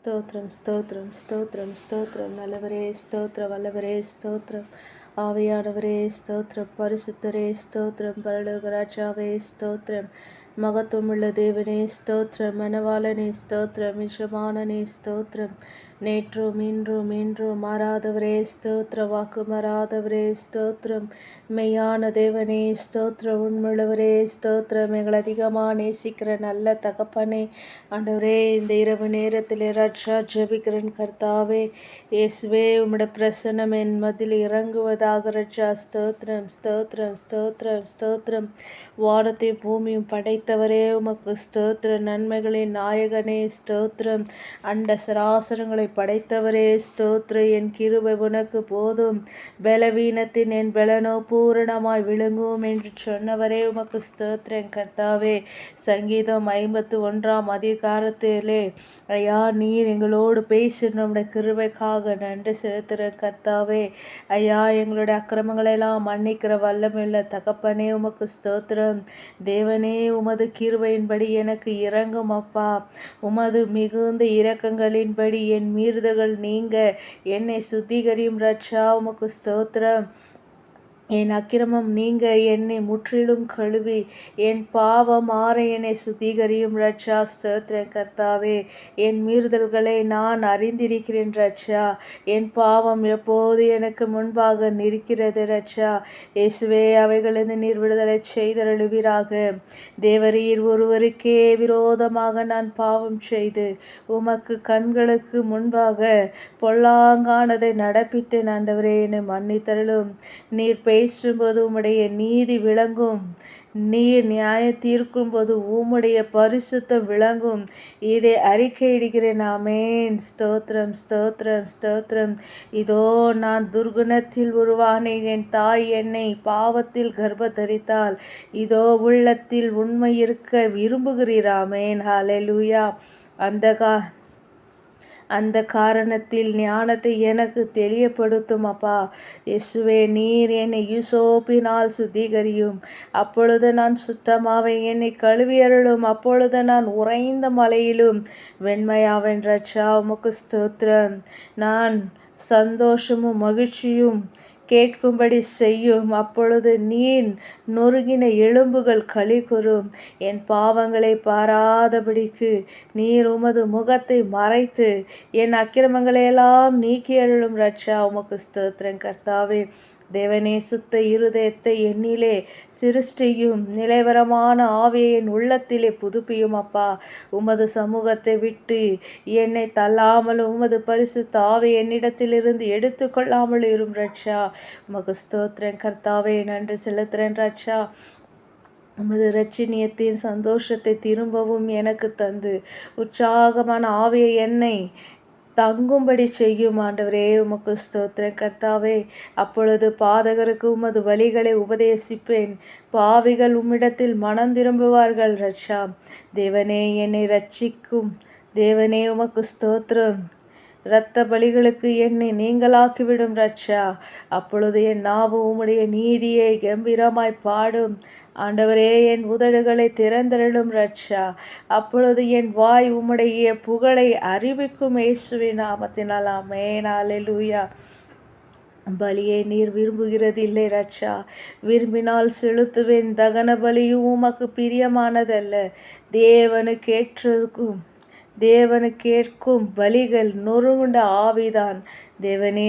ஸ்தோத்திரம் ஸ்தோத்திரம் ஸ்தோத்திரம் ஸ்தோத்திரம் நல்லவரே ஸ்தோத்திரம் வல்லவரே ஸ்தோத்திரம் ஆவியானவரே ஸ்தோத்திரம் பரிசுத்தரே ஸ்தோத்திரம் பரலோக ராஜாவே ஸ்தோத்திரம் மகத்துவமுள்ள தேவனே ஸ்தோத்திரம் மனவாளனே ஸ்தோத்திரம் இஷமானனே ஸ்தோத்திரம் நேற்றும் இன்றும் மாறாதவரே ஸ்தோத்திர வாக்கு மாறாதவரே ஸ்தோத்திரம் மெய்யான தேவனே ஸ்தோத்திரம் உண்மையுள்ளவரே ஸ்தோத்திரம் எங்களை அதிகமாக நேசிக்கிற நல்ல தகப்பனே ஆண்டவரே இந்த இரவு நேரத்தில் ராஜா ஜெபிக்கிறன் கர்த்தாவே இயேசுவே உம்முடைய பிரசன்னம் என் மதில் இறங்குவதாக ராஜா ஸ்தோத்திரம் ஸ்தோத்திரம் ஸ்தோத்திரம் ஸ்தோத்திரம் வானத்தையும் பூமியும் படைத்தவரே உமக்கு ஸ்தோத்திர நன்மைகளின் நாயகனே ஸ்தோத்திரம் அண்ட சராசரங்களை படைத்தவரே ஸ்தோத்திர என் கிருபை உனக்கு போதும் பலவீனத்தின் என் பலனோ பூரணமாய் விளங்குவோம் என்று சொன்னவரே உமக்கு ஸ்தோத்திரம் கர்த்தாவே சங்கீதம் 51 அதிகாரத்திலே ஐயா நீர் எங்களோடு பேசி நம்முடைய கிருபைக்காக நன்றி செலுத்துகிற கர்த்தாவே ஐயா எங்களுடைய அக்கிரமங்களெல்லாம் மன்னிக்கிற வல்லமையுள்ள தகப்பனே உமக்கு ஸ்தோத்திரம் தேவனே உமது கிருபையின்படி எனக்கு இரங்கும் அப்பா உமது மிகுந்த இரக்கங்களின்படி என் மீறுதல்கள் நீங்க என்னை சுத்திகரியும் ரட்சா உமக்கு ஸ்தோத்திரம் என் அக்கிரமம் நீங்க என்னை முற்றிலும் கழுவி என் பாவம் ஆற என்னை சுத்திகரியும் ரட்சா ஸ்தோத்திரம் கர்த்தாவே என் மீறுதல்களை நான் அறிந்திருக்கிறேன் ரட்சா என் பாவம் எப்போது எனக்கு முன்பாக நிற்கிறது ரட்சா இயேசுவே அவைகளிலிருந்து நீர் விடுதலை செய்தருளுவீராக தேவரீர் ஒருவருக்கே விரோதமாக நான் பாவம் செய்து உமக்கு கண்களுக்கு முன்பாக பொல்லாங்கானதை நடப்பித்தேன் ஆண்டவரே என்னை மன்னித்தருளும் நீர் பேசும்போது உம்முடைய நீதி விளங்கும் நீர் நியாயம் தீர்க்கும்போது உம்முடைய பரிசுத்தம் விளங்கும் இதை அறிக்கையிடுகிறேன் ஆமென் ஸ்தோத்திரம் ஸ்தோத்திரம் ஸ்தோத்திரம் இதோ நான் துர்குணத்தில் உருவானேன் என் தாய் என்னை பாவத்தில் கர்ப்பதரித்தாள் இதோ உள்ளத்தில் உண்மை இருக்க விரும்புகிறீர் ஆமென் ஹல்லேலூயா அந்த காரணத்தில் ஞானத்தை எனக்கு தெளியப்படுத்தும் அப்பா இயேசுவே நீர் என்னை யூசோப்பினால் சுத்திகரியும் அப்பொழுது நான் சுத்தமாவேன் என்னை கழுவியருளும் அப்பொழுது நான் உறைந்த மலையிலும் வெண்மையாவேன் ரட்சா உமக்கு ஸ்தோத்திரம் நான் சந்தோஷமும் மகிழ்ச்சியும் கேட்கும்படி செய்யும் அப்பொழுது நீர் நொறுங்கின எலும்புகள் களிகூரும் என் பாவங்களை பாராதபடிக்கு நீர் உமது முகத்தை மறைத்து என் அக்கிரமங்களையெல்லாம் நீக்கி அருளும் ரட்சா உமக்கு ஸ்தோத்திரம் கர்த்தாவே தேவனே சுத்த இருதயத்தை என்னிலே சிருஷ்டியும் நிலைவரமான ஆவியை என் உள்ளத்திலே புதுப்பியும் அப்பா உமது சமூகத்தை விட்டு என்னை தள்ளாமலும் உமது பரிசுத்த ஆவி என்னிடத்திலிருந்து எடுத்துக்கொள்ளாமல் இரும் ரட்சா உமக்கு ஸ்தோத்திரம் கர்த்தாவே நன்றி செலுத்துறேன் ரட்சா உமது இரட்சணியத்தின் சந்தோஷத்தை திரும்பவும் எனக்கு தந்து உற்சாகமான ஆவியை என்னை தங்கும்படி செய்யும் ஆண்டவரே உமக்கு ஸ்தோத்திரம் கர்த்தாவே அப்பொழுது பாதகருக்கு உமது வழிகளை உபதேசிப்பேன் பாவிகள் உம்மிடத்தில் மனம் திரும்புவார்கள் ரட்சா தேவனே என்னை ரட்சிக்கும் தேவனே உமக்கு ஸ்தோத்திரம் இரத்த பலிகளுக்கு என்னை நீங்களாக்கிவிடும் ரட்சா அப்பொழுது என் நாவு உம்முடைய நீதியை கம்பீரமாய் பாடும் ஆண்டவரே என் உதடுகளை திறந்தருளும் ரட்சா அப்பொழுது என் வாய் உம்முடைய புகழை அறிவிக்கும் இயேசுவின் நாமத்தினால் ஆமென் ஹல்லேலூயா பலியை நீர் விரும்புகிறதில்லை ரட்சா விரும்பினால் செலுத்துவேன் தகன பலியும் உமக்கு பிரியமானதல்ல தேவனுக்கேற்கும் பலிகள் நொறுங்குண்ட ஆவிதான் தேவனே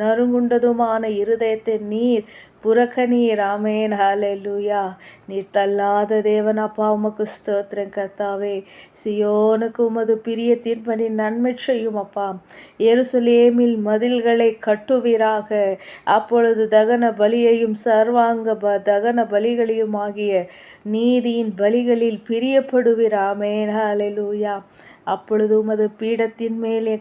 நறுங்குண்டதுமான இருதயத்தை நீர் புறக்கணீர் ஆமென் ஹல்லேலூயா நீர் தள்ளாத தேவன் அப்பா உமக்கு ஸ்தோத்திரம் கர்த்தாவே சியோனுக்கு உமது பிரியத்தின்படி நன்மை செய்யும் அப்பா எருசலேமில் மதில்களை கட்டுவீராக அப்பொழுது தகன பலியையும் சர்வாங்க தகன பலிகளையும் ஆகிய நீதியின் பலிகளில் பிரியப்படுவீர் ஆமென் ஹல்லேலூயா அப்பொழுது உமது பீடத்தின் மேலே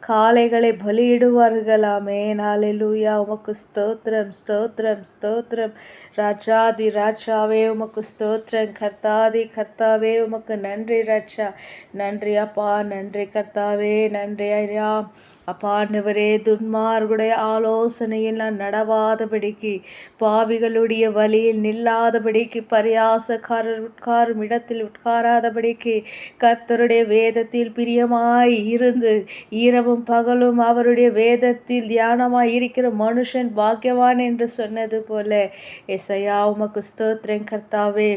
காளைகளை பலியிடுவார்கள். ஆமென். ஹalleluya. உமக்கு ஸ்தோத்திரம், ஸ்தோத்திரம், ஸ்தோத்திரம். ராஜாதி ராஜாவே உமக்கு ஸ்தோத்திரம். கர்த்தாதி கர்த்தாவே உமக்கு நன்றி ராஜா. நன்றி அப்பா, நன்றி கர்த்தாவே, நன்றி ஐயா. அப்பா ஆண்டவரே, துன்மார்களுடைய ஆலோசனையில் நான் நடவாதபடிக்கு, பாவிகளுடைய வழியில் நில்லாதபடிக்கு, பரியாசக்காரர் உட்காரும் இடத்தில் உட்காராதபடிக்கு, கர்த்தருடைய வேதத்தில் பிரியமாய் இருந்து இரவும் பகலும் அவருடைய வேதத்தில் தியானமாய் இருக்கிற மனுஷன் பாக்கியவான் என்று சொன்னது போல, எசையா உமக்கு ஸ்தோத்திரம் கர்த்தாவே.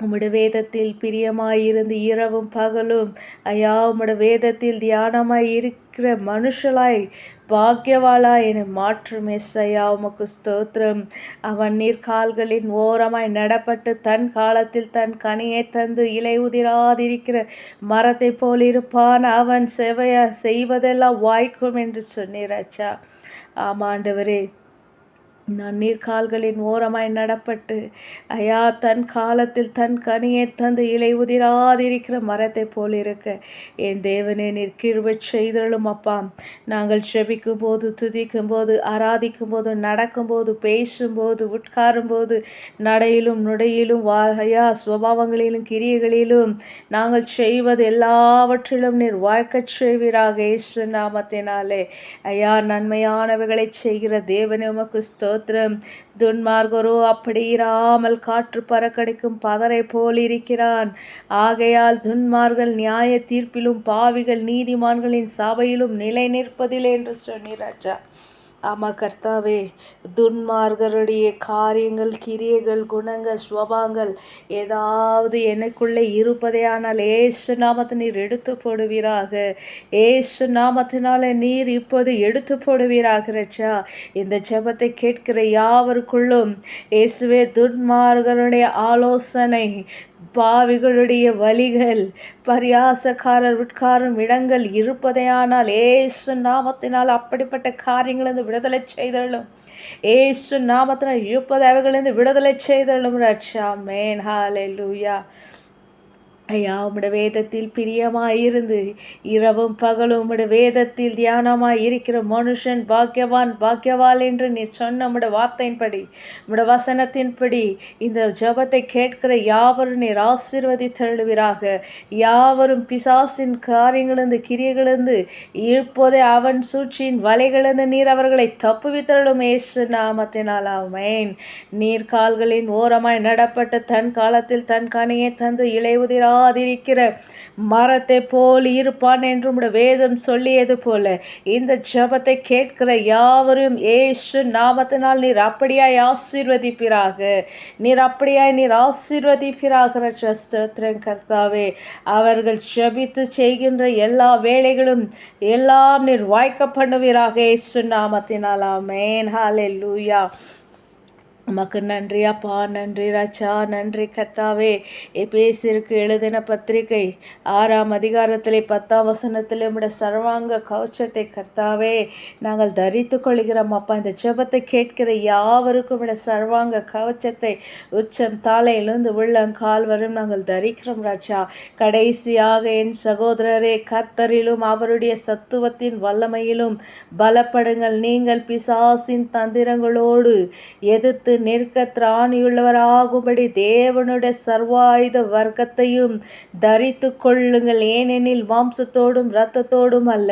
உம்முடைய வேதத்தில் பிரியமாயிருந்து இரவும் பகலும் ஐயா உம்முடைய வேதத்தில் தியானமாய் இருக்கிற மனுஷலாய் பாக்கியவாளா என மாற்றும் எஸ்ஐயா உமக்கு ஸ்தோத்திரம். அவன் நீர்கால்களின் ஓரமாய் நடப்பட்டு தன் காலத்தில் தன் கனியை தந்து இலை உதிராதிருக்கிற மரத்தை போல் இருப்பான். அவன் செய்வதெல்லாம் வாய்க்கும் என்று சொன்னீராச்சா. ஆமாண்டவரே, நான் நீர்கால்களின் ஓரமாய் நடப்பட்டு ஐயா தன் காலத்தில் தன் கனியை தந்து இலை உதிராதிருக்கிற மரத்தை போல் இருக்க என் தேவனே நீர் கிருபை செய்தருளும் அப்பா. நாங்கள் செபிக்கும் போது, துதிக்கும் போது, ஆராதிக்கும் போது, நடக்கும்போது, பேசும்போது, உட்காரும்போது, நடையிலும் நுடையிலும் ஐயா சுபாவங்களிலும் கிரியைகளிலும் நாங்கள் செய்வது எல்லாவற்றிலும் நீர் வாய்க்கச் செய்வீராக இயேசு நாமத்தினாலே. ஐயா நன்மையானவைகளை செய்கிற தேவனே உமக்கு ஸ்தோத்திரம். துன்மார்கரோ அப்படி இராமல் காற்று பறக்கடிக்கும் பதரை போல் இருக்கிறான். ஆகையால் துன்மார்கள் நியாய தீர்ப்பிலும் பாவிகள் நீதிமான்களின் சபையிலும் நிலை நிற்பதில்லை என்று சொன்னீராஜா. ஆமா கர்த்தாவே, துன்மார்களுடைய காரியங்கள், கிரியைகள், குணங்கள், ஸ்வபாங்கள் ஏதாவது எனக்குள்ளே இருப்பதே ஆனால் ஏசு நாமத்தை நீர் எடுத்து போடுவீராக. ஏசு நாமத்தினால நீர் இப்போது எடுத்து போடுவீராக ரச்சா. இந்த ஜெபத்தை கேட்கிற யாவருக்குள்ளும் இயேசுவே துன்மார்களுடைய ஆலோசனை, பாவிகளுடைய வழிகள், பரியாசக்காரர் உட்காரும் இடங்கள் இருப்பதையானால் ஏசு நாமத்தினால் அப்படிப்பட்ட காரியங்களிலிருந்து விடுதலை செய்தலும், ஏசு நாமத்தினால் இருப்பது அவைகளிலிருந்து விடுதலை செய்தலும் ரட்சா. ஆமென். ஹல்லேலூயா. ஐயா உம்முடைய வேதத்தில் பிரியமாயிருந்து இரவும் பகலும் உம்முடைய வேதத்தில் தியானமாய் இருக்கிற மனுஷன் பாக்கியவான் பாக்கியவாள் என்று நீ சொன்ன உம்முடைய வார்த்தையின்படி, உம்முடைய வசனத்தின்படி இந்த ஜபத்தை கேட்கிற யாவரும் நீர் ஆசீர்வதித்தருளுவீராக. யாவரும் பிசாசின் காரியங்களிலிருந்து கிரியைகளிலிருந்து இப்போதே அவன் சூழ்ச்சியின் வலைகளிலிருந்து நீர் அவர்களை தப்புவித்தருளும் இயேசு நாமத்தினால். ஆமென். நீர் கால்களின் ஓரமாய் நடப்பட்ட தன் காலத்தில் தன் கனியை தந்து இளையுதிரா இருக்கிற மரத்தை போல் இருப்பான் என்று உம்முடைய வேதம் சொல்லியது போல இந்த ஜெபத்தை கேட்கிற யாவரும் இயேசு நாமத்தினால் நீர் அப்படியாய் ஆசீர்வதிப்பீராக. நீர் அப்படியாய் நீர் ஆசீர்வதிப்பீராக. ஸ்தோத்திரம் கர்த்தாவே. அவர்கள் ஜெபித்து செய்கின்ற எல்லா வேலைகளும் எல்லாம் நீர் வாய்க்க பண்ணுவீராக இயேசு நாமத்தினால். ஆமென். ஹல்லேலூயா. உமக்கு நன்றி அப்பா, நன்றி ராஜா, நன்றி கர்த்தாவே. எபேசியருக்கு எழுதின பத்திரிகை 6ஆம் அதிகாரத்திலே 10ஆம் வசனத்திலே உம்முடைய சர்வாங்க கவச்சத்தை கர்த்தாவே நாங்கள் தரித்து கொள்கிறோம் அப்பா. இந்த ஜெபத்தை கேட்கிற யாவருக்கும் உம்முடைய சர்வாங்க கவச்சத்தை உச்சம் தாளையிலிருந்து உள்ளங்கால் வரும் நாங்கள் தரிக்கிறோம் ராஜா. கடைசியாக என் சகோதரரே, கர்த்தரிலும் அவருடைய சத்துவத்தின் வல்லமையிலும் பலப்படுங்கள். நீங்கள் பிசாசின் தந்திரங்களோடு எதிர்த்து நிற்க திராணியுள்ளவராகும்படி தேவனுடைய சர்வாயுத வர்க்கத்தையும் தரித்து கொள்ளுங்கள். ஏனெனில் மாம்சத்தோடும் இரத்தத்தோடும் அல்ல,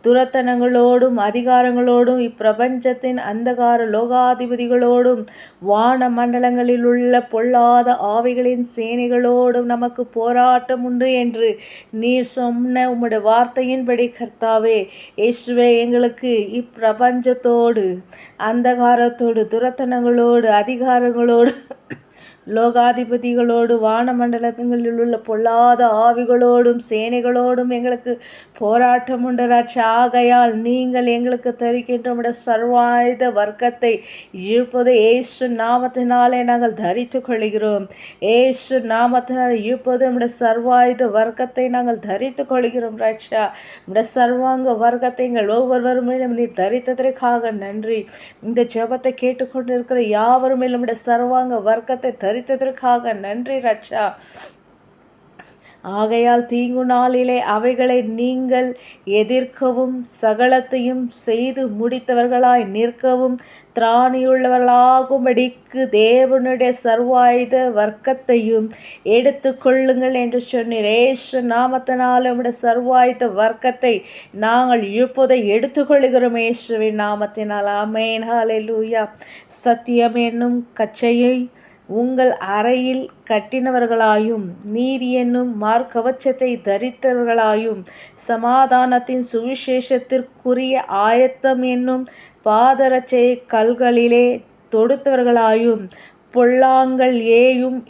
துரத்தனங்களோடும் அதிகாரங்களோடும் இப்பிரபஞ்சத்தின் அந்தகார லோகாதிபதிகளோடும் வான மண்டலங்களில் உள்ள பொல்லாத ஆவிகளின் சேனைகளோடும் நமக்கு போராட்டம் உண்டு என்று நீர் சொன்ன உம்முடைய வார்த்தையின்படி கர்த்தாவே இயேசுவே எங்களுக்கு இப்பிரபஞ்சத்தோடு அந்தகாரத்தோடு துரத்தனங்களோடு அதிகாரங்களோடு லோகாதிபதிகளோடு வானமண்டலங்களில் உள்ள பொல்லாத ஆவிகளோடும் சேனைகளோடும் எங்களுக்கு போராட்டம் உண்டு ராஜா. ஆகையால் நீங்கள் எங்களுக்கு தரிக்கின்ற சர்வாயுத வர்க்கத்தை இப்போது இயேசு நாமத்தினாலே நாங்கள் தரித்து கொள்கிறோம். இயேசு நாமத்தினால் இப்போது நம்முடைய சர்வாயுத வர்க்கத்தை நாங்கள் தரித்து கொள்கிறோம் ராஜா. நம்முடைய சர்வாங்க வர்க்கத்தை எங்கள் ஒவ்வொருவரும் மேலும் நீர் தரித்ததற்காக நன்றி. இந்த ஜெபத்தை கேட்டுக்கொண்டிருக்கிற யாவரும் மேலும் நம்முடைய சர்வாங்க வர்க்கத்தை தரித்ததற்காக நன்றி ராஜா. ஆகையால் தீங்கு நாளிலே அவைகளை நீங்கள் எதிர்க்கவும் சகலத்தையும் செய்து முடித்தவர்களாய் நிற்கவும் திராணியுள்ளவர்களாகும்படிக்கு தேவனுடைய சர்வாயுத வர்க்கத்தையும் எடுத்து கொள்ளுங்கள் என்று சொன்னீர். ஏசு நாமத்தினால் உம்முடைய சர்வாயுத வர்க்கத்தை நாங்கள் இப்போதை எடுத்துக்கொள்கிறோம் இயேசுவின் நாமத்தினால். ஆமென். ஹல்லேலூயா. சத்தியம் என்னும் கச்சையை உங்கள் அறையில் கட்டினவர்களாயும் நீதி என்னும் மார்க்கவச்சத்தை தரித்தவர்களாயும் சமாதானத்தின் சுவிசேஷத்திற்குரிய ஆயத்தம் என்னும் பாதரட்சை கல்களிலே தொடுத்தவர்களாயும் பொல்லாங்கள் ஏயும்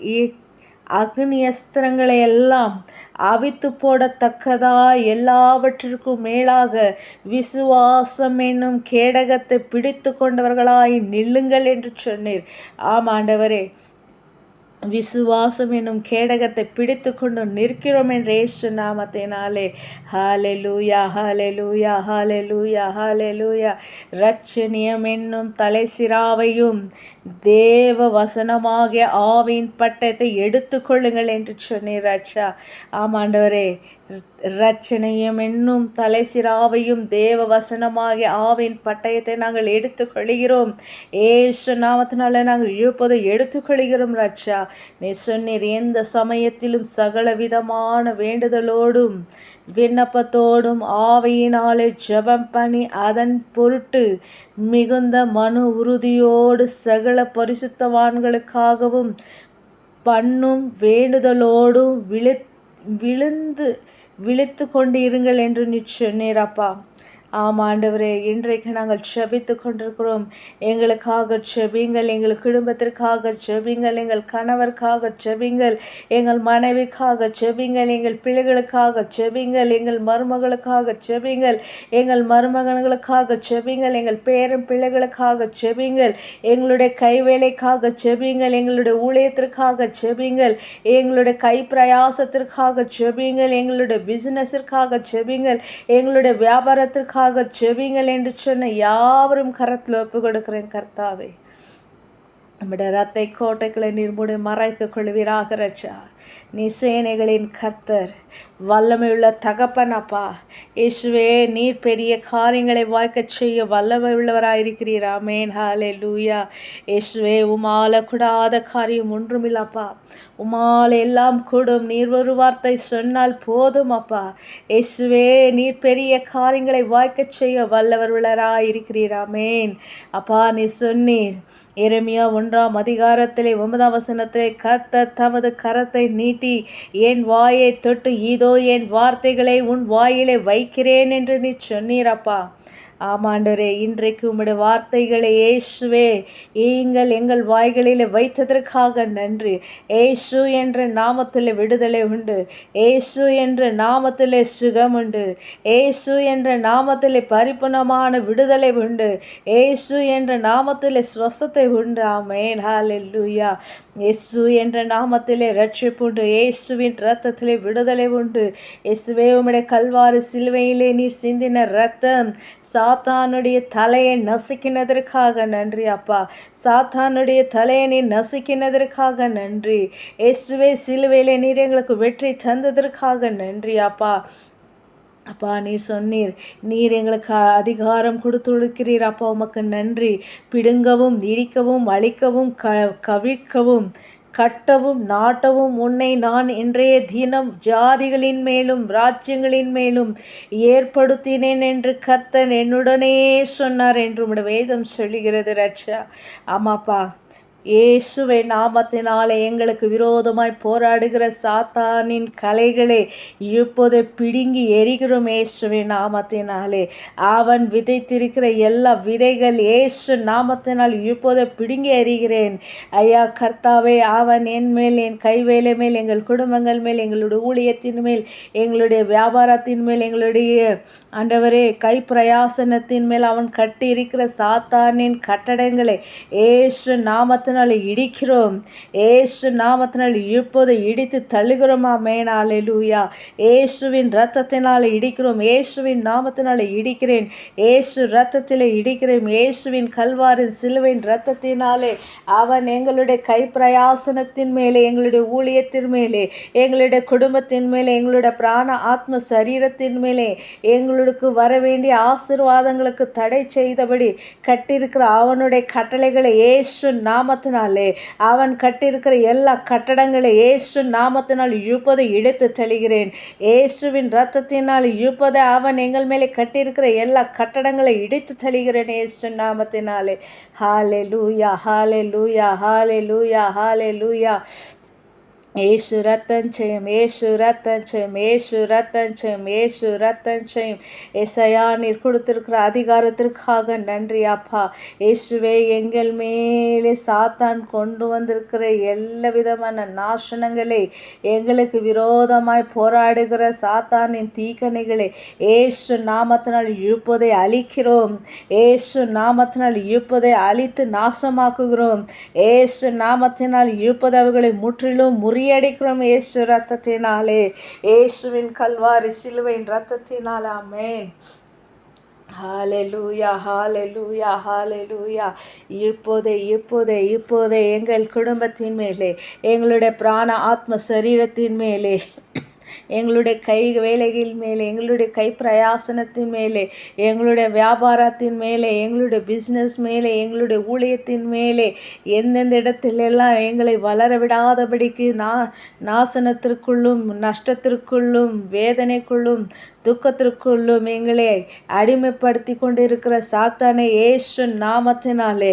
அக்னி அஸ்திரங்களை எல்லாம் அவித்து போடத்தக்கதாய் எல்லாவற்றிற்கும் மேலாக விசுவாசம் என்னும் கேடகத்தை பிடித்து கொண்டவர்களாய் நில்லுங்கள் என்று சொன்னீர். ஆமாண்டவரே, விசுவாசம் என்னும் கேடகத்தை பிடித்து கொண்டு நிற்கிறோம் என்ற இயேசு நாமத்தினாலே. ஹல்லேலூயா, ஹல்லேலூயா, ஹல்லேலூயா, ஹல்லேலூயா. இரட்சணியம் என்னும் தலைசிராவையும் தேவ வசனமாகிய ஆவியின் பட்டயத்தை எடுத்துக்கொள்ளுங்கள் என்று சொன்னீர் ராஜா. ஆமாண்டவரே, இரட்சணியம் என்னும் தலைசிராவையும் தேவ வசனமாகிய ஆவின் பட்டயத்தை நாங்கள் எடுத்துக்கொள்கிறோம். ஏசு நாமத்தினால நாங்கள் இப்போது எடுத்துக்கொள்கிறோம் ராஜா. நீ சொன்னீர், எந்த சமயத்திலும் சகல விதமான வேண்டுதலோடும் விண்ணப்பத்தோடும் ஆவியினாலே ஜெபம் பண்ணி அதன் பொருட்டு மிகுந்த மனு உறுதியோடு சகல பரிசுத்தவான்களுக்காகவும் பண்ணும் வேண்டுதலோடும் விழித்து கொண்டு இருங்கள் என்று நீ சொன்னீரப்பா. ஆமாண்டவரே, இன்றைக்கு நாங்கள் ஜெபித்து கொண்டிருக்கிறோம். எங்களுக்காக ஜெபிங்கள், எங்கள் குடும்பத்திற்காக ஜெபிங்கள், எங்கள் கணவருக்காக ஜெபிங்கள், எங்கள் மனைவிக்காக ஜெபிங்கள், எங்கள் பிள்ளைகளுக்காக ஜெபிங்கள், எங்கள் மருமகளுக்காக ஜெபிங்கள், எங்கள் மருமகன்களுக்காக ஜெபிங்கள், எங்கள் பேரன் பிள்ளைகளுக்காக ஜெபிங்கள், எங்களுடைய கைவேலைக்காக ஜெபிங்கள், எங்களுடைய ஊழியத்திற்காக ஜெபிங்கள், எங்களுடைய கை பிரயாசத்திற்காக ஜெபிங்கள், எங்களுடைய பிசினஸிற்காக ஜெபிங்கள், எங்களுடைய வியாபாரத்திற்காக ஜெபிங்கள் என்று சொன்ன யாவரும் கரத்தில் ஒப்பு கொடுக்கிறேன் கர்த்தாவே. நம்முடைய ரத்தை கோட்டைகளை நீர்மூடி மறைத்துக் கொள்வீராக ராஜா. நீ சேனைகளின் கர்த்தர், வல்லமையுள்ள தகப்பன் அப்பா. இயேசுவே, நீர் பெரிய காரியங்களை வாய்க்க செய்ய வல்லமை உள்ளவராயிருக்கிறீர். ஆமென். ஹல்லேலூயா. இயேசுவே, உமால கூடாத காரியம் ஒன்றுமில்லப்பா. உமால் எல்லாம் கூடும். நீர் ஒரு வார்த்தை சொன்னால் போதும் அப்பா. இயேசுவே, நீர் பெரிய காரியங்களை வாய்க்க செய்ய வல்லவர் உள்ளவராயிருக்கிறீர். ஆமென். அப்பா, நீ சொன்னீர் எரேமியா 1:9 கர்த்தர் தமது கரத்தை நீட்டி என் வாயை தொட்டு இதோ என் வார்த்தைகளை உன் வாயிலே வைக்கிறேன் என்று நீ சொன்னீரப்பா. ஆமாண்டவரே, இன்றைக்கு உம்முடைய வார்த்தைகளை இயேசுவே எங்கள் வாய்களில் வைத்ததற்காக நன்றி. இயேசு என்ற நாமத்தில் விடுதலை உண்டு. இயேசு என்ற நாமத்தில் சுகம் உண்டு. இயேசு என்ற நாமத்தில் பரிபூர்ணமான விடுதலை உண்டு. இயேசு என்ற நாமத்தில் ஸ்வசத்தை உண்டு. ஆமென். ஹல்லேலூயா. இயேசு என்ற நாமத்திலே ரட்சிப்பு உண்டு. இயேசுவின் இரத்தத்திலே விடுதலை உண்டு. இயேசுவே, உம்முடைய கல்வாரி சிலுவையிலே நீர் சிந்தின இரத்தம் சாத்தானுடைய தலையை நசுக்கினதற்காக நன்றி அப்பா. சாத்தானுடைய தலையை நீ நசுக்கினதற்காக நன்றி. இயேசுவே, சிலுவையிலே நீர் எங்களுக்கு வெற்றி தந்ததற்காக நன்றி அப்பா. அப்பா, நீர் சொன்னீர், நீர் எங்களுக்கு அதிகாரம் கொடுத்துருக்கிறீர் அப்பா. உமக்கு நன்றி. பிடுங்கவும் இடிக்கவும் அழிக்கவும் கவிழ்க்கவும் கட்டவும் நாட்டவும் உன்னை நான் இன்றைய தினம் ஜாதிகளின் மேலும் ராஜ்யங்களின் மேலும் ஏற்படுத்தினேன் என்று கர்த்தர் என்னுடனே சொன்னார் என்று உம்முடைய வேதம் சொல்லுகிறது ராஜா. ஆமாப்பா, இயேசுவை நாமத்தினாலே எங்களுக்கு விரோதமாய் போராடுகிற சாத்தானின் கலைகளை இப்போது பிடுங்கி எரிகிறோம் இயேசுவை நாமத்தினாலே. அவன் விதைத்திருக்கிற எல்லா விதைகள் இயேசு நாமத்தினால் இப்போது பிடுங்கி எறிகிறேன் ஐயா கர்த்தாவே. அவன் என் மேல், என் கைவேலை மேல், எங்கள் குடும்பங்கள் மேல், எங்களுடைய ஊழியத்தின் மேல், எங்களுடைய வியாபாரத்தின் மேல், எங்களுடைய ஆண்டவரே கை பிரயாசனத்தின் மேல் அவன் கட்டி இருக்கிற சாத்தானின் கட்டடங்களை இயேசு நாமத்தினால் நாமத்தினாலே இடிக்கிறோம். ஏசு நாமத்தினால் இப்போது இடித்து தள்ளுகிறோம். ஆமென். ஹல்லேலூயா. இயேசுவின் இரத்தத்தினாலே இடிக்கிறோம். இயேசுவின் நாமத்தினாலே இடிக்கிறேன். இயேசு இரத்தத்திலே இடிக்கிறேன். இயேசுவின் கல்வாரின் சிலுவையின் இரத்தத்தினாலே அவன் எங்களுடைய கைப்பிரயாசனத்தின் மேலே, எங்களுடைய ஊழியத்தின் மேலே, எங்களுடைய குடும்பத்தின் மேலே, எங்களுடைய பிராண ஆத்ம சரீரத்தின் மேலே, எங்களுக்கு வர வேண்டிய ஆசீர்வாதங்களுக்கு தடை செய்தபடி கட்டியிருக்கிற அவனுடைய கட்டளைகளை இயேசு நாமத்தினாலே, அவன் கட்டியிருக்கிற எல்லா கட்டடங்களை இயேசு நாமத்தினால் இப்போது இடித்து தள்ளுகிறேன். இயேசுவின் இரத்தத்தினால் இப்போது அவன் எங்கள் மேலே கட்டியிருக்கிற எல்லா கட்டடங்களை இடித்து தள்ளுகிறேன் இயேசு நாமத்தினாலே. ஹல்லேலூயா, ஹல்லேலூயா, ஹல்லேலூயா, ஹல்லேலூயா. ஏசு ரத்தம் செய்யும், ஏசு ரத்தம் செய்யும், ஏசு ரத்தம் செய்யும், ஏசு ரத்தம் செய்யும். ஏசையா, நீர் கொடுத்திருக்கிற அதிகாரத்திற்காக நன்றி அப்பா. இயேசுவே, எங்கள் மேலே சாத்தான் கொண்டு வந்திருக்கிற எல்லா விதமான நாசனங்களை, எங்களுக்கு விரோதமாய் போராடுகிற சாத்தானின் தீக்கணைகளை ஏசு நாமத்தினால் இப்போதை அழிக்கிறோம். ஏசு நாமத்தினால் இப்போதை அழித்து நாசமாக்குகிறோம். ஏசு நாமத்தினால் இப்போது அவர்களை முற்றிலும் முறியடிக்கிறோம் இயேசு ரத்தத்தினாலே, இயேசுவின் கல்வாரி சிலுவையின் ரத்தத்தினாலே. ஆமென். ஹல்லேலூயா, ஹல்லேலூயா, ஹல்லேலூயா. இப்போதே எங்கள் குடும்பத்தின் மேலே, எங்களுடைய பிராண ஆத்ம சரீரத்தின் மேலே, எங்களுடைய கை வேலைகள் மேலே, எங்களுடைய கை பிரயாசனத்தின் மேலே, எங்களுடைய வியாபாரத்தின் மேலே, எங்களுடைய பிஸ்னஸ் மேலே, எங்களுடைய ஊழியத்தின் மேலே, எந்தெந்த இடத்திலெல்லாம் எங்களை வளர விடாதபடிக்கு நாசனத்திற்குள்ளும், நஷ்டத்திற்குள்ளும், வேதனைக்குள்ளும், துக்கத்திற்குள்ளும் எங்களை அடிமைப்படுத்தி கொண்டிருக்கிற சாத்தானை இயேசு நாமத்தினாலே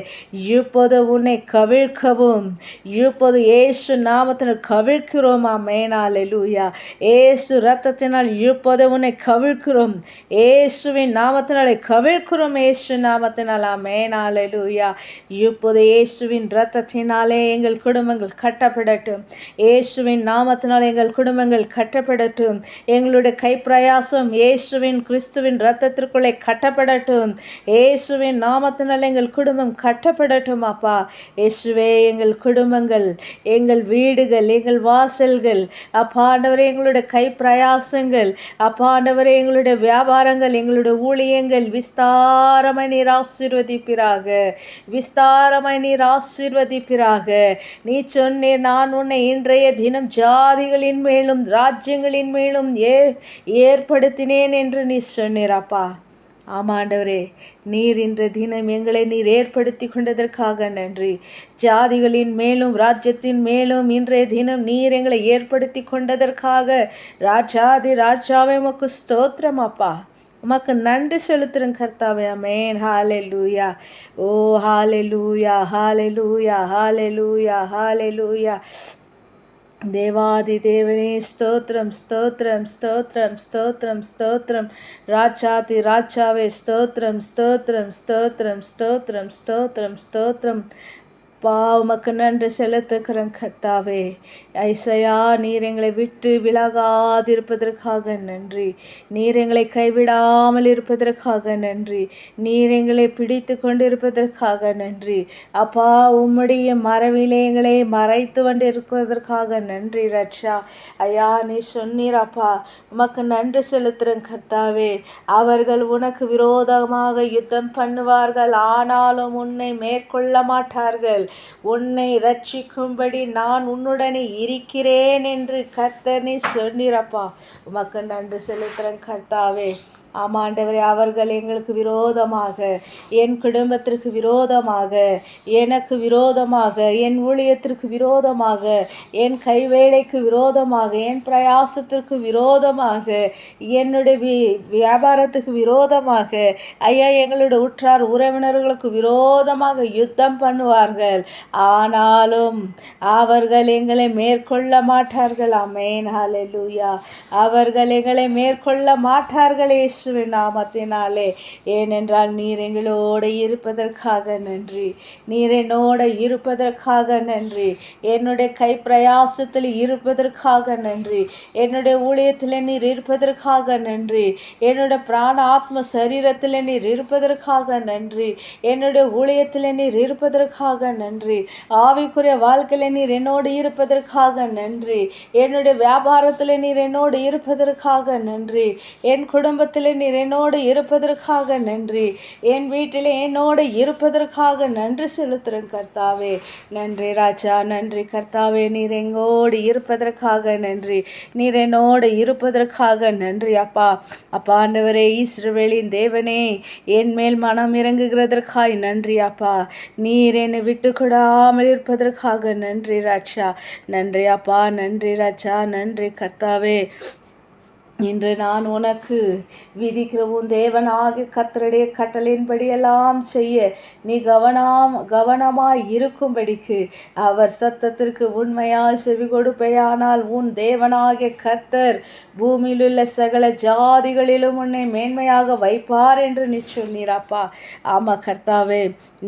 இப்போது உன்னை கவிழ்க்கவும், இப்போது இயேசு நாமத்தினால் கவிழ்க்கிறோம். ஆமென். ஹல்லேலூயா. இயேசு ரத்தத்தினால் இப்போது உன்னை கவிழ்க்கிறோம். இயேசுவின் நாமத்தினாலே கவிழ்க்கிறோம். இயேசு நாமத்தினால். ஆமென். ஹல்லேலூயா. இப்போது இயேசுவின் ரத்தத்தினாலே எங்கள் குடும்பங்கள் கட்டப்படட்டும். இயேசுவின் நாமத்தினால் எங்கள் குடும்பங்கள் கட்டப்படட்டும். எங்களுடைய கைப்பிரயாசம் இயேசுவின் கிறிஸ்துவின் இரத்தத்திற்குள்ளே கட்டப்படட்டும். இயேசுவின் நாமத்தினால் எங்கள் குடும்பம் கட்டப்படட்டும் அப்பா. இயேசுவே, எங்கள் குடும்பங்கள், எங்கள் வீடுகள், எங்கள் வாசல்கள் அப்பா ஆண்டவரே, எங்களுடைய கை பிரயாசங்கள் அப்பா ஆண்டவரே, எங்களுடைய வியாபாரங்கள், எங்களுடைய ஊழியங்கள் விஸ்தாரமாய் நீர் ஆசீர்வதிப்பீராக, விஸ்தாரமாய் நீர் ஆசீர்வதிப்பீராக. நீ சொன்னீர், நான் உன்னை இன்றைய தினம் ஜாதிகளின் மேலும் ராஜ்யங்களின் மேலும் ஏற்படுத்தினேன் என்று நீ சொன்னீரப்பா. ஆமாண்டவரே, நீர் இன்ற தினம் எங்களை நீர் ஏற்படுத்தி கொண்டதற்காக நன்றி. ஜாதிகளின் மேலும் ராஜ்யத்தின் மேலும் இன்றைய தினம் நீர் எங்களை ஏற்படுத்தி கொண்டதற்காக ராஜாதி ராஜாவே உமக்கு ஸ்தோத்திரம் அப்பா. உமக்கு நன்றி செலுத்துறேன் கர்த்தாவே. ஆமென். ஹல்லேலூயா. ஓ ஹல்லேலூயா, ஹல்லேலூயா, ஹல்லேலூயா, ஹல்லேலூயா. தேவாதி தேவனே ஸ்தோத்திரம், ஸ்தோத்திரம், ஸ்தோத்திரம், ஸ்தோத்திரம், ஸ்தோத்திரம். ராஜாதி ராஜாவே ஸ்தோத்திரம், ஸ்தோத்திரம், ஸ்தோத்திரம், ஸ்தோத்திரம், ஸ்தோத்திரம், ஸ்தோத்திரம். உமக்கு நன்றி செலுத்துக்கிறேன் கர்த்தாவே. ஐசையா, நீர் எங்களை விட்டு விலகாதிருப்பதற்காக நன்றி. நீர் எங்களை கைவிடாமல் இருப்பதற்காக நன்றி. நீர் எங்களை பிடித்து கொண்டிருப்பதற்காக நன்றி அப்பா. உம்முடைய மறைவிலே எங்களை மறைத்து கொண்டு இருப்பதற்காக நன்றி ரட்சா. ஐயா, நீ சொன்னீர் அப்பா. உமக்கு நன்றி செலுத்துறேன் கர்த்தாவே. அவர்கள் உனக்கு விரோதமாக யுத்தம் பண்ணுவார்கள், ஆனாலும் உன்னை மேற்கொள்ள மாட்டார்கள். உன்னை ரட்சிக்கும்படி நான் உன்னுடனே இருக்கிறேன் என்று கர்த்தர் நீ சொன்னீரப்பா. உமக்கு நன்றி செலுத்துறேன் கர்த்தாவே. ஆமாண்டவரே, அவர்கள் எங்களுக்கு விரோதமாக, என் குடும்பத்திற்கு விரோதமாக, எனக்கு விரோதமாக, என் ஊழியத்திற்கு விரோதமாக, என் கைவேலைக்கு விரோதமாக, என் பிரயாசத்திற்கு விரோதமாக, என்னுடைய வியாபாரத்துக்கு விரோதமாக, ஐயா எங்களுடைய உற்றார் உறவினர்களுக்கு விரோதமாக யுத்தம் பண்ணுவார்கள், ஆனாலும் அவர்கள் எங்களை மேற்கொள்ள மாட்டார்கள். ஆமென். ஹல்லேலூயா. அவர்கள் எங்களை மேற்கொள்ள மாட்டார்கள். இயேசுவின் நாமத்தினாலே. ஏனென்றால் நீர் எங்களோடு இருப்பதற்காக நன்றி. நீர் என்னோடு இருப்பதற்காக நன்றி. என்னுடைய கை பிரயாசத்தில் இருப்பதற்காக நன்றி. என்னுடைய ஊழியத்தில் நீர் இருப்பதற்காக நன்றி. என்னுடைய பிராண ஆத்ம சரீரத்தில் நீர் இருப்பதற்காக நன்றி. என்னுடைய ஊழியத்தில் நீர் இருப்பதற்காக நன்றி. ஆவிக்குரிய வாழ்க்கையில் நீர் என்னோடு இருப்பதற்காக நன்றி. என்னுடைய வியாபாரத்தில் நீர் என்னோடு இருப்பதற்காக நன்றி. என் குடும்பத்தில் நீர் என்னோடு இருப்பதற்காக நன்றி. என் வீட்டில் என்னோடு இருப்பதற்காக நன்றி செலுத்துகிறேன் கர்த்தாவே. நன்றி ராஜா, நன்றி கர்த்தாவே. நீர் எங்கோடு இருப்பதற்காக நன்றி. நீர் என்னோடு இருப்பதற்காக நன்றி அப்பா. அப்பா ஆண்டவரே, இஸ்ரவேலின் தேவனே, என் மேல் மனம் இறங்குகிறதற்காய் நன்றி அப்பா. நீர் என்னை விட்டு கொடாமல் இருப்பதற்காக நன்றி ராஜா. நன்றி அப்பா, நன்றி ராஜா, நன்றி கர்த்தாவே. இன்று நான் உனக்கு விதிக்கிற உன் தேவனாகிய கர்த்தருடைய கட்டளையின்படியெல்லாம் செய்ய நீ கவனமாய் இருக்கும்படிக்கு அவர் சத்தத்திற்கு உண்மையாய் செவி கொடுப்பேயானால் உன் தேவனாகிய கர்த்தர் பூமியிலுள்ள சகல ஜாதிகளிலும் உன்னை மேன்மையாக வைப்பார் என்று நீ சொன்னீராப்பா. ஆமா கர்த்தாவே,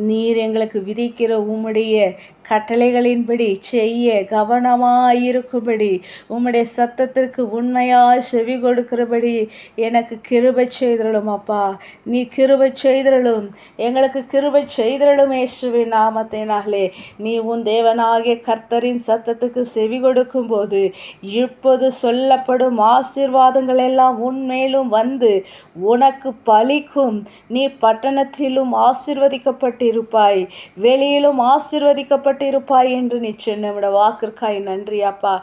நீர் எங்களுக்கு விதிக்கிற உம்முடைய கட்டளைகளின்படி செய்ய கவனமாயிருக்கும்படி உம்முடைய சத்தத்திற்கு உண்மையாய் செவி கொடுக்கிறபடி எனக்கு கிருபை செய்தருளும் அப்பா. நீ கிருபை செய்தருளும், எங்களுக்கு கிருபை செய்தருளும் இயேசுவின் நாமத்தினாலே. நீ உன் தேவனாகிய கர்த்தரின் சத்தத்துக்கு செவி கொடுக்கும் போது இப்போது சொல்லப்படும் ஆசீர்வாதங்கள் எல்லாம் உன்மேலும் வந்து உனக்கு பலிக்கும். நீ பட்டணத்திலும் ஆசீர்வதிக்கப்பட்டிருப்பாய், வெளியிலும் ஆசீர்வதிக்கப்பட்டிருப்பாய் என்று நீ சொன்ன வாக்கிற்காய் நன்றி அப்பா.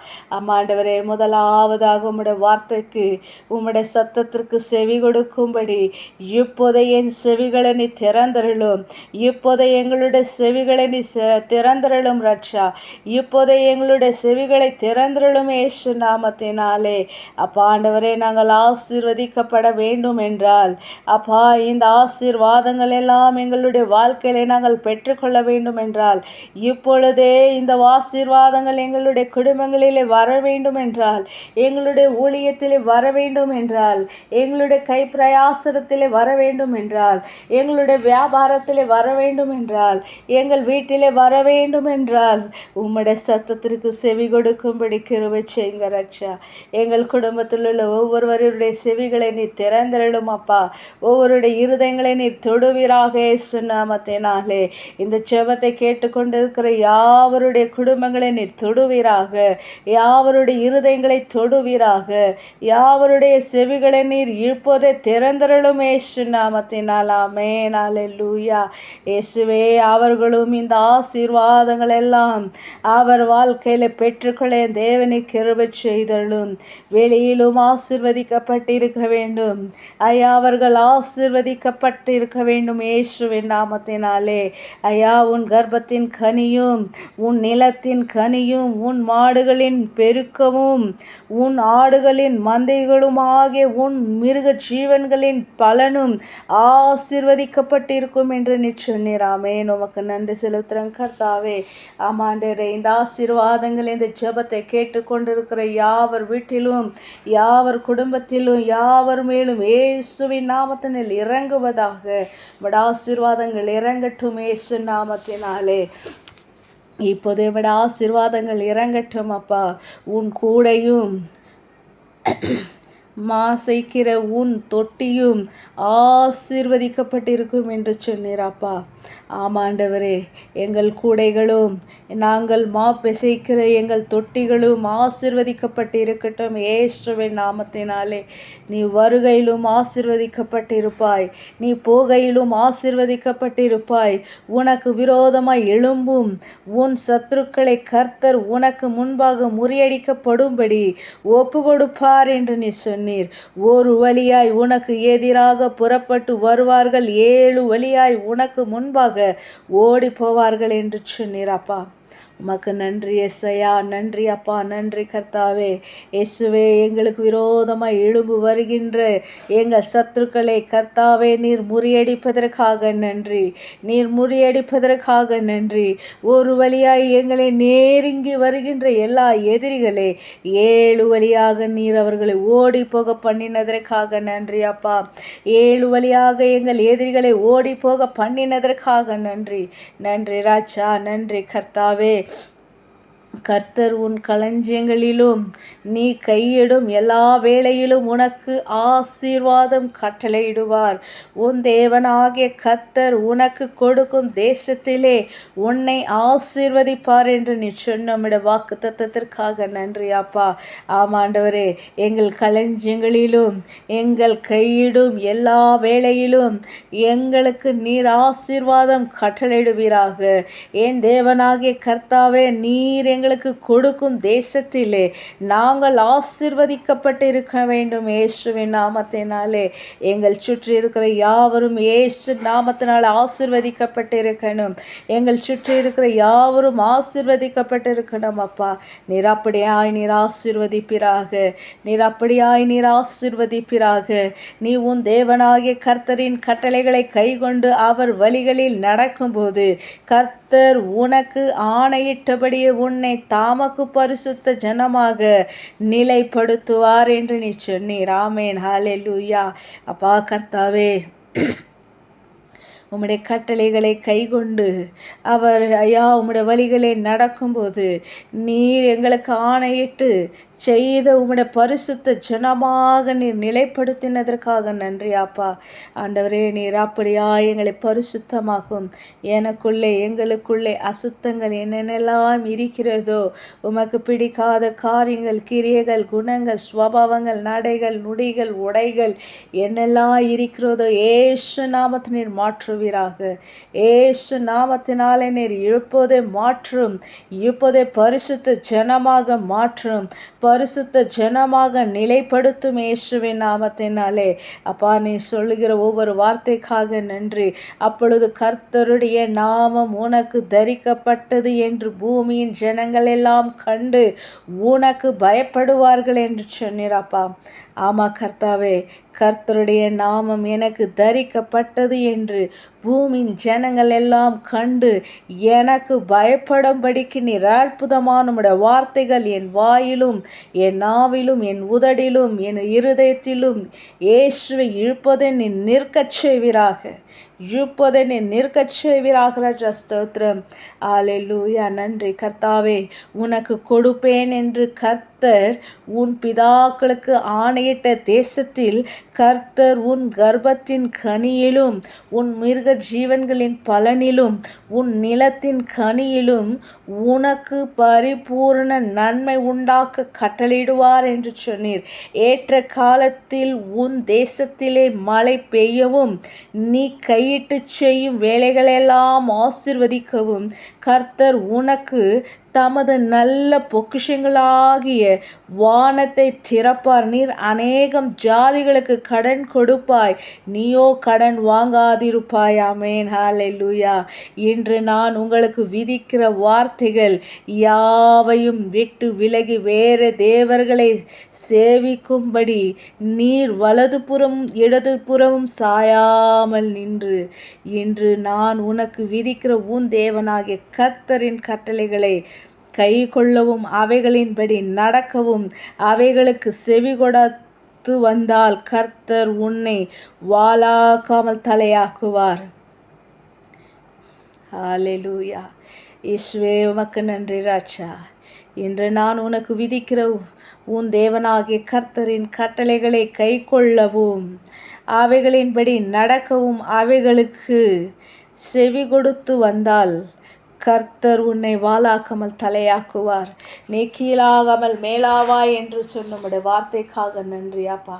ஆண்டவரே, முதலாவதாக உம்முடைய வார்த்தைக்கு உம்முடைய சத்தத்திற்கு செவி கொடுக்கும்படி இப்போதை என் செவிகளை நீ திறந்தருளும். இப்போதை எங்களுடைய செவிகளை நீ திறந்தருளும் ரட்சா. இப்போதை எங்களுடைய செவிகளை திறந்தருளும் இயேசு நாமத்தினாலே. அப்பா ஆண்டவரே, நாங்கள் ஆசீர்வதிக்கப்பட வேண்டும் என்றால் அப்பா, இந்த ஆசீர்வாதங்கள் எல்லாம் எங்களுடைய வாழ்க்கையிலே நாங்கள் பெற்றுக்கொள்ள வேண்டும் என்றால் இப்பொழுதே இந்த ஆசீர்வாதங்கள் எங்களுடைய குடும்பங்களிலே வர வேண்டும் என்றால், எங்களுடைய ஊழியத்திலே வர வேண்டும் என்றால், எங்களுடைய கை பிரயாசத்திலே வர வேண்டும் என்றால், எங்களுடைய வியாபாரத்திலே வர வேண்டும் என்றால், எங்கள் வீட்டிலே வர வேண்டும் என்றால் உம்முடைய சத்தத்திற்கு செவி கொடுக்கும்படி கிருபை செய்யுங்க ரட்சா. எங்கள் குடும்பத்தில் உள்ள ஒவ்வொருவருடைய செவிகளை நீ திறந்திரலும் அப்பா. ஒவ்வொருடைய இருதயங்களை நீ தொடுவீராக இயேசு நாமத்தினாலே. இந்த ஜெபத்தை கேட்டுக்கொண்டிருக்கிற யாவருடைய குடும்பங்களை நீர் தொடுவீராக, யாவருடைய இருதயங்களை தொடுவீராக, யாவருடைய செவிகளை நீர் இப்போதே திறந்தருளும் இயேசு நாமத்தினால். ஆமென். அல்லேலூயா. இயேசுவே, அவர்களும் இந்த ஆசீர்வாதங்கள் எல்லாம் அவர் வாழ்க்கையில பெற்றுக்கொள்ள தேவனை கிருபை செய்தருளும். வெளியிலும் ஆசீர்வதிக்கப்பட்டிருக்க வேண்டும் ஐயா, அவர்கள் ஆசீர்வதிக்கப்பட்டிருக்க வேண்டும் இயேசுவின் நாமத்தினாலே. ஐயா, உன் கர்ப்பத்தின் கனியும், உன் நிலத்தின் கனியும், உன் மாடுகளின் பெருக்கமும், உன் ஆடுகளின் மந்தைகளும் ஆகிய உன் மிருக ஜீவன்களின் பலனும் ஆசீர்வதிக்கப்பட்டிருக்கும் என்று நீ சொன்னீர். ஆமென். உமக்கு நன்றி செலுத்துறேன் கர்த்தாவே. ஆமாண்டரே, இந்த ஆசீர்வாதங்கள் இந்த ஜெபத்தை கேட்டுக்கொண்டிருக்கிற யாவர் வீட்டிலும், யாவர் குடும்பத்திலும், யாவர் மேலும் இயேசுவின் நாமத்தினில் இறங்குவதாக. விட ஆசீர்வாதங்கள் இறங்கட்டும் இயேசு நாமத்தினாலே. இப்போதே விட ஆசீர்வாதங்கள் இறங்கட்டும் அப்பா. உன் கூடையும் மாசைக்கிற உன் தொட்டியும் ஆசீர்வதிக்கப்பட்டிருக்கும் என்று சொன்னீராப்பா. ஆமாண்டவரே, எங்கள் கூடைகளும் நாங்கள் பிசைக்கிற எங்கள் தொட்டிகளும் ஆசீர்வதிக்கப்பட்டிருக்கட்டும் இயேசுவின் நாமத்தினாலே. நீ வருகையிலும் ஆசீர்வதிக்கப்பட்டிருப்பாய், நீ போகையிலும் ஆசீர்வதிக்கப்பட்டிருப்பாய். உனக்கு விரோதமாய் எழும்பும் உன் சத்துருக்களை கர்த்தர் உனக்கு முன்பாக முறியடிக்கப்படும்படி ஒப்பு கொடுப்பார் என்று நீ சொன்னீர். ஒரு வழியாய் உனக்கு எதிராக புறப்பட்டு வருவார்கள், 7 வழியாய் உனக்கு முன்பாக ஓடி போவார்கள் என்று சொன்னீராப்பா. உமக்கு நன்றி எஸ்ஐயா, நன்றி அப்பா, நன்றி கர்த்தாவே. இயேசுவே, எங்களுக்கு விரோதமாய் எழும்பு வருகின்ற எங்கள் சத்துருக்களை கர்த்தாவே நீர் முறியடிப்பதற்காக நன்றி, நீர் முறியடிப்பதற்காக நன்றி. ஒரு வழியாய் எங்களை நெருங்கி வருகின்ற எல்லா எதிரிகளே 7 வழியாக நீர் அவர்களை ஓடி போக பண்ணினதற்காக நன்றி அப்பா. 7 வழியாக எங்கள் எதிரிகளை ஓடி போக பண்ணினதற்காக நன்றி. நன்றி ராஜா, நன்றி கர்த்தாவே. கர்த்தர் உன் களஞ்சியங்களிலும் நீ கையிடும் எல்லா வேளையிலும் உனக்கு ஆசீர்வாதம் கட்டளையிடுவார். உன் தேவனாகிய கர்த்தர் உனக்கு கொடுக்கும் தேசத்திலே உன்னை ஆசீர்வதிப்பார் என்று நீ சொன்ன வாக்கு தத்தத்திற்காக நன்றி அப்பா. ஆமாண்டவரே, எங்கள் களஞ்சியங்களிலும் எங்கள் கையிடும் எல்லா வேளையிலும் எங்களுக்கு நீர் ஆசீர்வாதம் கட்டளையிடுவீராக. என் தேவனாகிய கர்த்தாவே, நீர் எங்களுக்கு கொடுக்கும் தேசத்திலே நாங்கள் ஆசீர்வதிக்கப்பட்டு இருக்க வேண்டும். இயேசுவின் நாமத்தினாலே எங்கள் சுற்றி இருக்கிற யாவரும் இயேசு நாமத்தினால் ஆசீர்வதிக்கப்பட்டு இருக்கணும். எங்கள் சுற்றி இருக்கிற யாவரும் ஆசீர்வதிக்கப்பட்டு இருக்கணும் அப்பா. நீர் அப்படியாய் நீர் ஆசீர்வதிப்பிறாக, நீர் அப்படியாய் நீர் ஆசீர்வதிப்பிறாக. நீ உன் தேவனாகிய கர்த்தரின் கட்டளைகளை கைக்கொண்டு அவர் வழிகளில் நடக்கும்போது கர்த்தர் உனக்கு ஆணையிட்டபடியே உன்னை தாமக்கு பரிசுத்த ஜனமாக நிலைப்படுத்துவார் என்று நீ சொன்னீர். ஆமென், ஹல்லேலூயா. அப்பா கர்த்தாவே, உம்முடைய கட்டளைகளை கைக்கொண்டு அவர் ஐயா உம்முடைய வழிகளை நடக்கும்போது நீர் எங்களுக்கு ஆணையிட்டு செய்த உம்முடைய பரிசுத்த ஜனமாக நீர் நிலைப்படுத்தினதற்காக நன்றி அப்பா. ஆண்டவரே, நீர் அப்படியா எங்களை பரிசுத்தமாக்கும். எனக்குள்ளே எங்களுக்குள்ளே அசுத்தங்கள் என்னென்னலாம் இருக்கிறதோ, உமக்கு பிடிக்காத காரியங்கள், கிரியைகள், குணங்கள், ஸ்வபாவங்கள், நடைகள், நுடிகள், உடைகள் என்னெல்லாம் இருக்கிறதோ ஏசு நாமத்தை நீர் மாற்றுவீராக. ஏசு நாமத்தினாலே நீர் இப்போதே மாற்றும், இப்போதே பரிசுத்த ஜனமாக மாற்றும், பரிசுத்த ஜனமாக நிலைப்படுத்தும் இயேசுவின் நாமத்தினாலே. அப்பா, நீ சொல்லுகிற ஒவ்வொரு வார்த்தைக்காக நன்றி. அப்பொழுது கர்த்தருடைய நாமம் உனக்கு தரிக்கப்பட்டது என்று பூமியின் ஜனங்கள் எல்லாம் கண்டு உனக்கு பயப்படுவார்கள் என்று சொன்னீரப்பா. ஆமா கர்த்தாவே, கர்த்தருடைய நாமம் எனக்கு தரிக்கப்பட்டது என்று பூமியின் ஜனங்கள் எல்லாம் கண்டு எனக்கு பயப்படும்படிக்கு நீர் அற்புதமான உம்முடைய வார்த்தைகள் என் வாயிலும் என் நாவிலும் என் உதடிலும் என் இருதயத்திலும் இயேசுவை இழுப்பதை நீ நிற்கச் செய்வீராக, இழுப்பதை நீ நிற்கச் செய்வீராக ராஜா. ஸ்தோத்திரம், அல்லேலூயா. நன்றி கர்த்தாவே. உனக்கு கொடுப்பேன் என்று கர்த்தர் உன் பிதாக்களுக்கு ஆணையிட்ட தேசத்தில் கர்த்தர் உன் கர்ப்பத்தின் கனியிலும் உன் மிருக ஜீவன்களின் பலனிலும் உன் நிலத்தின் கனியிலும் உனக்கு பரிபூர்ண நன்மை உண்டாக்க கட்டளையிடுவார் என்று சொன்னீர். ஏற்ற காலத்தில் உன் தேசத்திலே மழை பெய்யவும் நீ கையிட்டு செய்யும் வேலைகளெல்லாம் ஆசீர்வதிக்கவும் கர்த்தர் உனக்கு தமது நல்ல பொக்கிஷங்களாகிய வானத்தை திறப்பார். நீர் அநேகம் ஜாதிகளுக்கு கடன் கொடுப்பாய், நீயோ கடன் வாங்காதிருப்பாய். ஆமென், ஹல்லேலூயா. இன்று நான் உங்களுக்கு விதிக்கிற வார்த்தைகள் யாவையும் விட்டு விலகி வேறு தேவர்களை சேவிக்கும்படி நீர் வலதுபுறம் இடதுபுறமும் சாயாமல் நின்று இன்று நான் உனக்கு விதிக்கிற உன் தேவனாகிய கர்த்தரின் கட்டளைகளை கை கொள்ளவும் அவைகளின்படி நடக்கவும் அவைகளுக்கு செவி கொடுத்து வந்தால் கர்த்தர் உன்னை வாளாக்காமல் தலையாக்குவார். ஹல்லேலூயா. இயேசுவே, உமக்கு நன்றி ராஜா. இன்று நான் உனக்கு விதிக்கிற உன் தேவனாகிய கர்த்தரின் கட்டளைகளை கை கொள்ளவும் அவைகளின்படி நடக்கவும் அவைகளுக்கு செவி கொடுத்து வந்தால் கர்த்தர் உன்னை வாளாக்காமல் தலையாக்குவார். நீ கீழாகாமல் மேலாவாய் என்று சொன்ன வார்த்தைக்காக நன்றி அப்பா,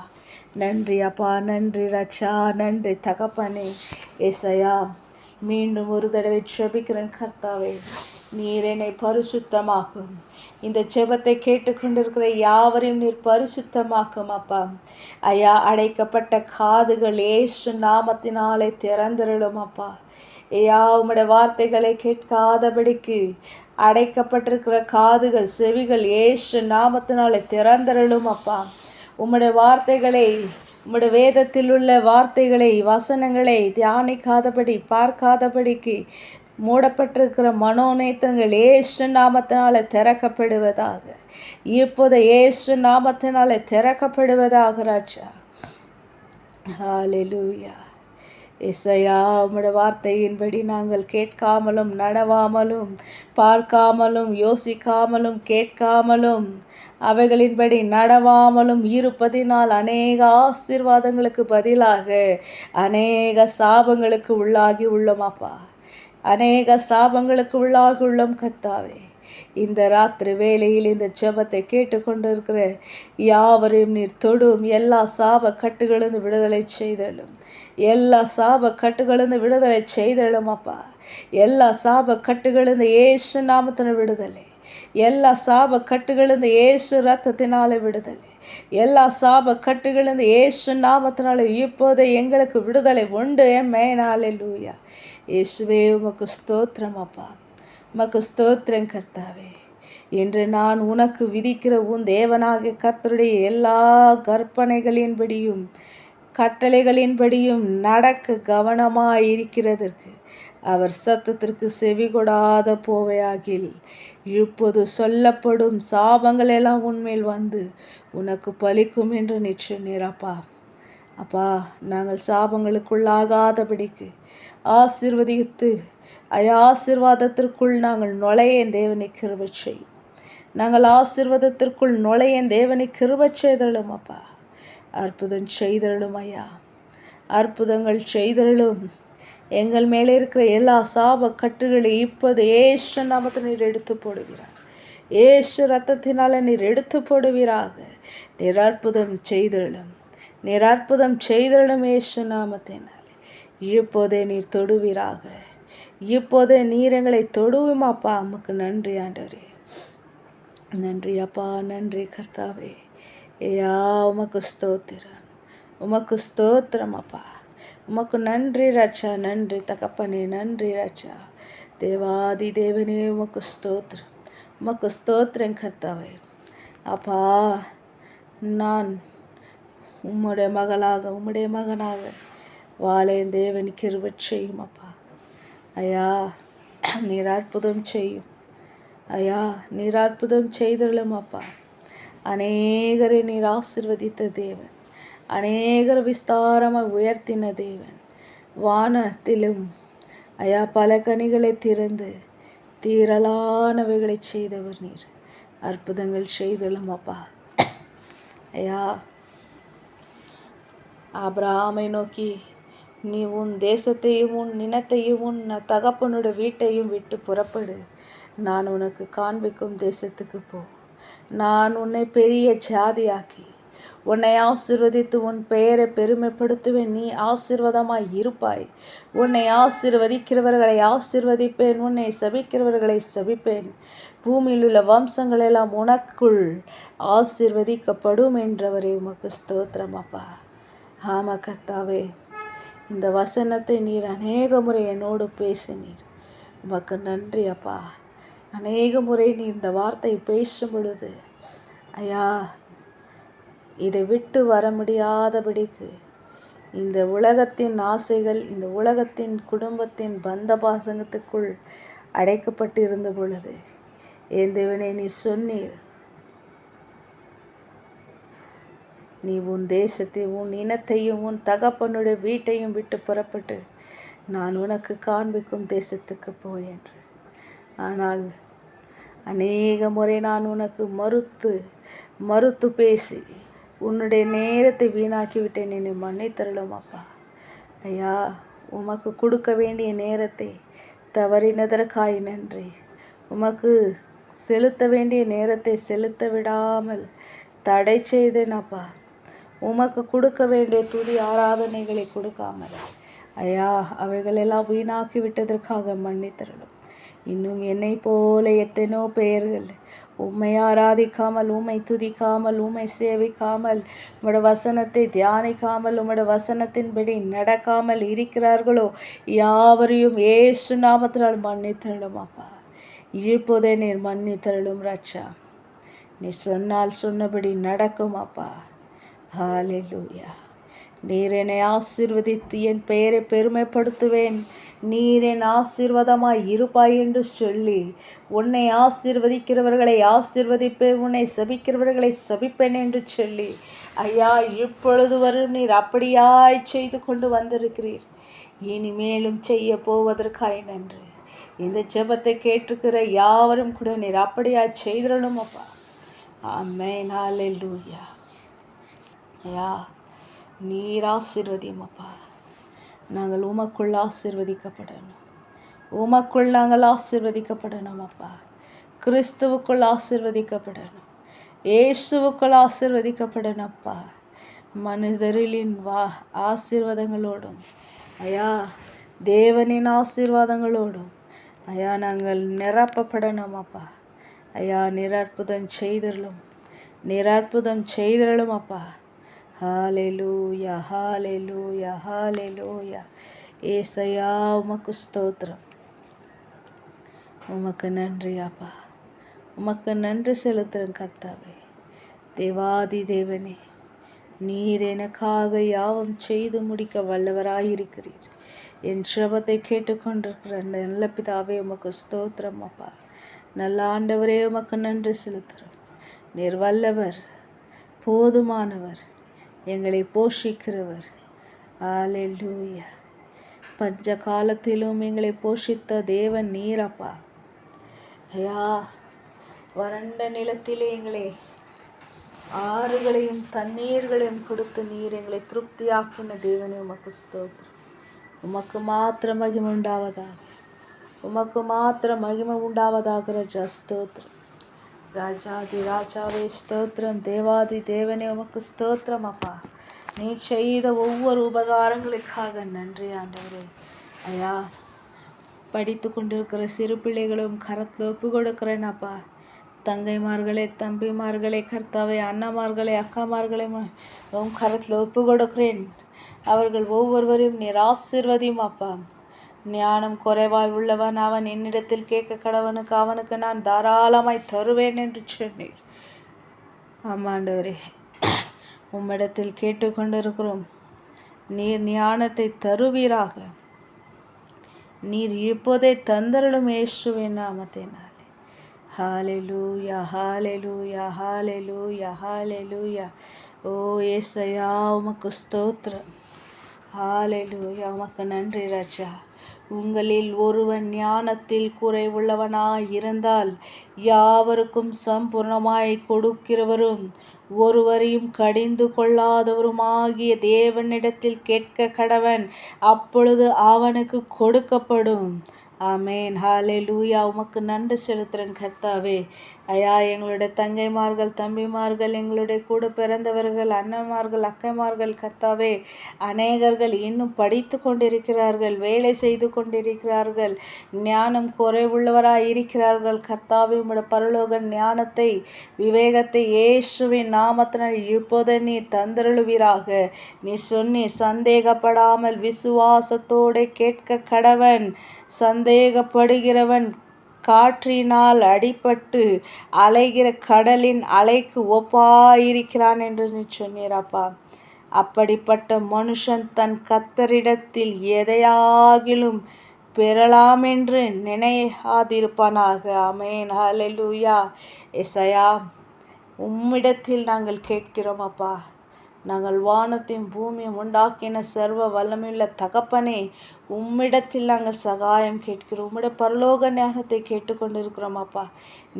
நன்றி அப்பா, நன்றி ரச்சா, நன்றி தகப்பனே. ஏசையா, மீண்டும் ஒரு தடவை ஜெபிக்கிறேன் கர்த்தாவே, நீர் என்னை பரிசுத்தமாக்கும். இந்த ஜெபத்தை கேட்டுக்கொண்டிருக்கிற யாவரையும் நீர் பரிசுத்தமாக்கும் அப்பா. ஐயா, அடைக்கப்பட்ட காதுகள் இயேசு நாமத்தினாலே திறந்திருளும் அப்பா. ஐயா, உம்முடைய வார்த்தைகளை கேட்காதபடிக்கு அடைக்கப்பட்டிருக்கிற காதுகள் செவிகள் இயேசு நாமத்தினாலே திறந்தருளும் அப்பா. உம்முடைய வார்த்தைகளை, உம்முடைய வேதத்தில் உள்ள வார்த்தைகளை, வசனங்களை தியானிக்காதபடி, பார்க்காதபடிக்கு மூடப்பட்டிருக்கிற மனோநேத்திரங்கள் இயேசு நாமத்தினாலே திறக்கப்படுவதாக. இப்போது இயேசு நாமத்தினாலே திறக்கப்படுவதாக ராஜா. ஹல்லேலூயா. இசையா, உம்முடைய வார்த்தையின்படி நாங்கள் கேட்காமலும் நடவாமலும் பார்க்காமலும் யோசிக்காமலும் கேட்காமலும் அவைகளின்படி நடவாமலும் இருப்பதினால் அநேக ஆசீர்வாதங்களுக்கு பதிலாக அநேக சாபங்களுக்கு உள்ளாகி உள்ளோம் அப்பா. அநேக சாபங்களுக்கு உள்ளாகி உள்ளோம் கர்த்தாவே. இந்த ராத்திரி வேளையில் இந்த ஜெபத்தை கேட்டுக்கொண்டிருக்கிற யாவரையும் நீர் தொடும். எல்லா சாப கட்டுகளிலிருந்து விடுதலை செய்தலும். எல்லா சாப கட்டுகளிலிருந்து விடுதலை செய்தலும் அப்பா. எல்லா சாப கட்டுகளிலிருந்து இயேசு நாமத்தின விடுதலை. எல்லா சாப கட்டுகளிலிருந்து இயேசு ரத்தத்தினாலே விடுதலை. எல்லா சாப கட்டுகளிலிருந்து இயேசு நாமத்தினாலே இப்போது எங்களுக்கு விடுதலை உண்டு. ஹல்லேலூயா. இயேசுவே உமக்கு ஸ்தோத்திரம் அப்பா. உமக்கு ஸ்தோத்திரம் கர்த்தாவே. என்று நான் உனக்கு விதிக்கிற உன் தேவனாகிய கர்த்தருடைய எல்லா கற்பனைகளின்படியும் கட்டளைகளின்படியும் நடக்க கவனமாயிருக்கிறதற்கு அவர் சத்தத்திற்கு செவி கொடாத போவையாகில் இப்போது சொல்லப்படும் சாபங்கள் எல்லாம் உன்மேல் வந்து உனக்கு பலிக்கும் என்று நிச்சயப்பா. அப்பா, நாங்கள் சாபங்களுக்குள்ளாகாதபடிக்கு ஆசீர்வதித்து ஆசீர்வாதத்திற்குள் நாங்கள் நுழைய தேவனை கிருபை செய்யும். நாங்கள் ஆசீர்வாதத்திற்குள் நுழைய தேவனை கிருபை செய்தருளும் அப்பா. அற்புதம் செய்தருளும் ஐயா. அற்புதங்கள் செய்தருளும். எங்கள் மேலே இருக்கிற எல்லா சாப கட்டுகளை இப்போது இயேசு நாமத்தில் நீர் எடுத்து போடுவீராக. இயேசு ரத்தத்தினால நீர் எடுத்து போடுவீராக. நீர் அற்புதம் செய்தருளும். நீர் அற்புதம் செய்தருளும் இயேசு நாமத்தினாலே. இப்போதே நீர் தொடுவீராக. இப்போதே நீர் எங்களை தொடுவோம் அப்பா. உமக்கு நன்றி ஆண்டவரே. நன்றி அப்பா. நன்றி கர்த்தாவே. ஐயா, உமக்கு ஸ்தோத்திரம். உமக்கு ஸ்தோத்திரம் அப்பா. உமக்கு நன்றி ராஜா. நன்றி தகப்பனே. நன்றி ராஜா. தேவாதி தேவனே உமக்கு ஸ்தோத்திரம். உமக்கு ஸ்தோத்திரம் கர்த்தாவே. அப்பா, நான் உம்முடைய மகளாக உம்முடைய மகனாக வாழேன் தேவன் கிருபை செய்யும் அப்பா. ஐயா, நீர் அற்புதம் செய்யும் ஐயா. நீர் அற்புதம் செய்தருளும் அப்பா. அநேகரை நீர் ஆசீர்வதித்த தேவன். அநேகர் விஸ்தாரமாக உயர்த்தின தேவன். வானத்திலும் ஐயா பல கனிகளை திறந்து தீரலானவைகளை செய்தவர் நீர். அற்புதங்கள் செய்தலும் அப்பா. ஐயா, ஆபிரகாமை நோக்கி, நீ உன் தேசத்தையும் உன் இனத்தையும் உன் தகப்பனுடைய வீட்டையும் விட்டு புறப்படு. நான் உனக்கு காண்பிக்கும் தேசத்துக்கு போ. நான் உன்னை பெரிய ஜாதியாக்கி உன்னை ஆசீர்வதித்து உன் பெயரை பெருமைப்படுத்துவேன். நீ ஆசீர்வாதமாய் இருப்பாய். உன்னை ஆசீர்வதிக்கிறவர்களை ஆசீர்வதிப்பேன். உன்னை சபிக்கிறவர்களை சபிப்பேன். பூமியில் உள்ள வம்சங்கள் எல்லாம் உனக்குள் ஆசீர்வதிக்கப்படும் என்றவரே உமக்கு ஸ்தோத்திரம் அப்பா. ஆமா கர்த்தாவே, இந்த வசனத்தை நீர் அநேக முறை என்னோடு பேசினீர். உமக்கு நன்றி அப்பா. அநேக முறை நீ இந்த வார்த்தை பேசும் பொழுது ஐயா, இதை விட்டு வர முடியாதபடிக்கு இந்த உலகத்தின் ஆசைகள், இந்த உலகத்தின் குடும்பத்தின் பந்த பாசங்கத்துக்குள் அடைக்கப்பட்டு இருந்த பொழுது என் தேவனே நீ சொன்னீர், நீ உன் தேசத்தை உன் இனத்தையும் உன் தகப்பனுடைய வீட்டையும் விட்டு புறப்பட்டு நான் உனக்கு காண்பிக்கும் தேசத்துக்கு போ என்று. ஆனால் அநேக முறை நான் உனக்கு மறுத்து பேசி உன்னுடைய நேரத்தை வீணாக்கி விட்டேன். என்னை மன்னித்தருளும் அப்பா. ஐயா, உமக்கு கொடுக்க வேண்டிய நேரத்தை தவறினதற்காய் நன்றி. உமக்கு செலுத்த வேண்டிய நேரத்தை செலுத்த விடாமல் தடை செய்தேன் அப்பா. உமக்கு கொடுக்க வேண்டிய துதி ஆராதனைகளை கொடுக்காமல் ஐயா அவைகளெல்லாம் வீணாக்கி விட்டதற்காக மன்னித்தருளும். இன்னும் என்னை போல எத்தனையோ பெயர்கள் உம்மை ஆராதிக்காமல், உம்மை துதிக்காமல், உம்மை சேவிக்காமல், உம்மோட வசனத்தை தியானிக்காமல், உம்மோட வசனத்தின்படி நடக்காமல் இருக்கிறார்களோ யாவரையும் இயேசு நாமத்தினால் மன்னித்தருளும் அப்பா. இப்போதே நீர் மன்னித்தருளும் ராஜா. நீ சொன்னால் சொன்னபடி நடக்கும் அப்பா. ஹalleluya. நீர் என்னை ஆசீர்வதித்து என் பெயரை பெருமைப்படுத்துவேன், நீர் என் ஆசீர்வாதமாய் இருப்பாய் என்று சொல்லி, உன்னை ஆசீர்வதிக்கிறவர்களை ஆசீர்வதிப்பேன், உன்னை சபிக்கிறவர்களை சபிப்பேன் என்று சொல்லி, ஐயா இப்பொழுது வரும் நீர் அப்படியாய் செய்து கொண்டு வந்திருக்கிறீர். இனிமேலும் செய்ய போவதற்காய் நன்றி. இந்த ஜெபத்தை கேட்டிருக்கிற யாவரும் கூட நீர் அப்படியாய் செய்திடணும் அப்பா. ஆமென். ஹalleluya. ஐயா நீர் ஆசீர்வதியும் அப்பா. நாங்கள் உமக்குள் ஆசீர்வதிக்கப்படணும், உமக்குள் நாங்கள் ஆசீர்வதிக்கப்படணும் அப்பா. கிறிஸ்துவுக்குள் ஆசீர்வதிக்கப்படணும், இயேசுவுக்குள் ஆசீர்வதிக்கப்படணும் அப்பா. மனிதரின் ஆசீர்வாதங்களோடும் ஐயா தேவனின் ஆசீர்வாதங்களோடும் ஐயா நாங்கள் நிரப்பப்படணும் அப்பா. ஐயா நிரற்புதம் செய்தரலும், நிரற்புதம் செய்தரலும் அப்பா. ஹalleluya, ஹalleluya, ஹalleluya. ஏசையா உமக்கு ஸ்தோத்திரம், உமக்கு நன்றி அப்பா. உமக்கு நன்றி செலுத்துகிறேன் கர்த்தாவே. தேவாதி தேவனே, நீர் எனக்காக யாவும் செய்து முடிக்க வல்லவராயிருக்கிறீர். என் ஜெபத்தை கேட்டுக்கொண்டிருக்கிற நல்ல பிதாவே உமக்கு ஸ்தோத்திரம் அப்பா. நல்ல ஆண்டவரே உமக்கு நன்றி செலுத்துகிறோம். நீர் வல்லவர், போதுமானவர், எங்களை போஷிக்கிறவர். ஹalleluya. பஞ்ச காலத்திலும் எங்களை போஷித்த தேவன் நீரப்பா. ஐயா வறண்ட நிலத்திலே எங்களை ஆறுகளையும் தண்ணீர்களையும் கொடுத்து நீர் எங்களை திருப்தியாக்கின தேவனே உமக்கு ஸ்தோத்திரம். உமக்கு மாத்திர மகிமை உண்டாவதாக, உமக்கு மாத்திர மகிமை உண்டாவதாக ராஜா. ஸ்தோத்திரம் ராஜாதி ராஜாவே ஸ்தோத்திரம். தேவாதி தேவனே உமக்கு ஸ்தோத்திரம் அப்பா. நீ செய்த ஒவ்வொரு உபகாரங்களுக்காக நன்றி ஆண்டவரே. ஐயா படித்து கொண்டிருக்கிற சிறு பிள்ளைகளும் கரத்தில் ஒப்பு கொடுக்கிறேன் அப்பா. தங்கைமார்களே, தம்பிமார்களே, கர்த்தாவே, அண்ணாமார்களே, அக்காமார்களே கரத்தில் ஒப்பு கொடுக்கிறேன். அவர்கள் ஒவ்வொருவரையும் நீர் ஆசீர்வதியும் அப்பா. ஞானம் குறைவாய் உள்ளவன் அவன் என்னிடத்தில் கேட்க கடவனுக்கு அவனுக்கு நான் தாராளமாய் தருவேன் என்று சொன்னீர். ஆமாண்டவரே, உம்மிடத்தில் கேட்டுக்கொண்டிருக்கிறோம். நீர் ஞானத்தை தருவீராக. நீர் இப்போதே தந்தருளும் இயேசுவின் நாமத்தினாலே. ஹalleluya, ஹalleluya, ஹalleluya, ஹalleluya. ஓ ஏசையா உமக்கு ஸ்தோத்திரம். ஹalleluya. உமக்கு நன்றி ராஜா. உங்களில் ஒருவன் ஞானத்தில் குறைவுள்ளவனாய் இருந்தால் யாவருக்கும் சம்பூர்ணமாய் கொடுக்கிறவரும் ஒருவரையும் கடிந்து கொள்ளாதவருமாகிய தேவனிடத்தில் கேட்க கடவன், அப்பொழுது அவனுக்கு கொடுக்கப்படும். ஆமேன். ஹalleluya. உமக்கு நன்றி செலுத்துகிறேன் கர்த்தாவே. ஐயா எங்களுடைய தங்கைமார்கள், தம்பிமார்கள், எங்களுடைய கூட பிறந்தவர்கள், அண்ணன்மார்கள், அக்கைமார்கள் கர்த்தாவே, அநேகர்கள் இன்னும் படித்து கொண்டிருக்கிறார்கள், வேலை செய்து கொண்டிருக்கிறார்கள், ஞானம் குறைவுள்ளவராய் இருக்கிறார்கள் கர்த்தாவே. உம்முடைய பரலோக ஞானத்தை, விவேகத்தை இயேசுவின் நாமத்தினால் இப்போது நீர் தந்தருளுவீராக. நீ சொன்னி சந்தேகப்படாமல் விசுவாசத்தோடு கேட்க கடவன். சந்தேகப்படுகிறவன் காற்றினால் அடிபட்டு அலைகிற கடலின் அலைக்கு ஒப்பாயிருக்கிறான் என்று நீ சொன்னீரப்பா. அப்படிப்பட்ட மனுஷன் தன் கர்த்தரிடத்தில் எதையாகிலும் பெறலாம் என்று நினையாதிருப்பானாக. ஆமென். ஹalleluya. எசையா உம்மிடத்தில் நாங்கள் கேட்கிறோம் அப்பா. நாங்கள் வானத்தையும் பூமியும் உண்டாக்கின சர்வ வல்லமையுள்ள தகப்பனே, உம்மிடத்தில் நாங்கள் சகாயம் கேட்கிறோம். உம்முடைய பரலோக ஞானத்தை கேட்டுக்கொண்டிருக்கிறோம் அப்பா.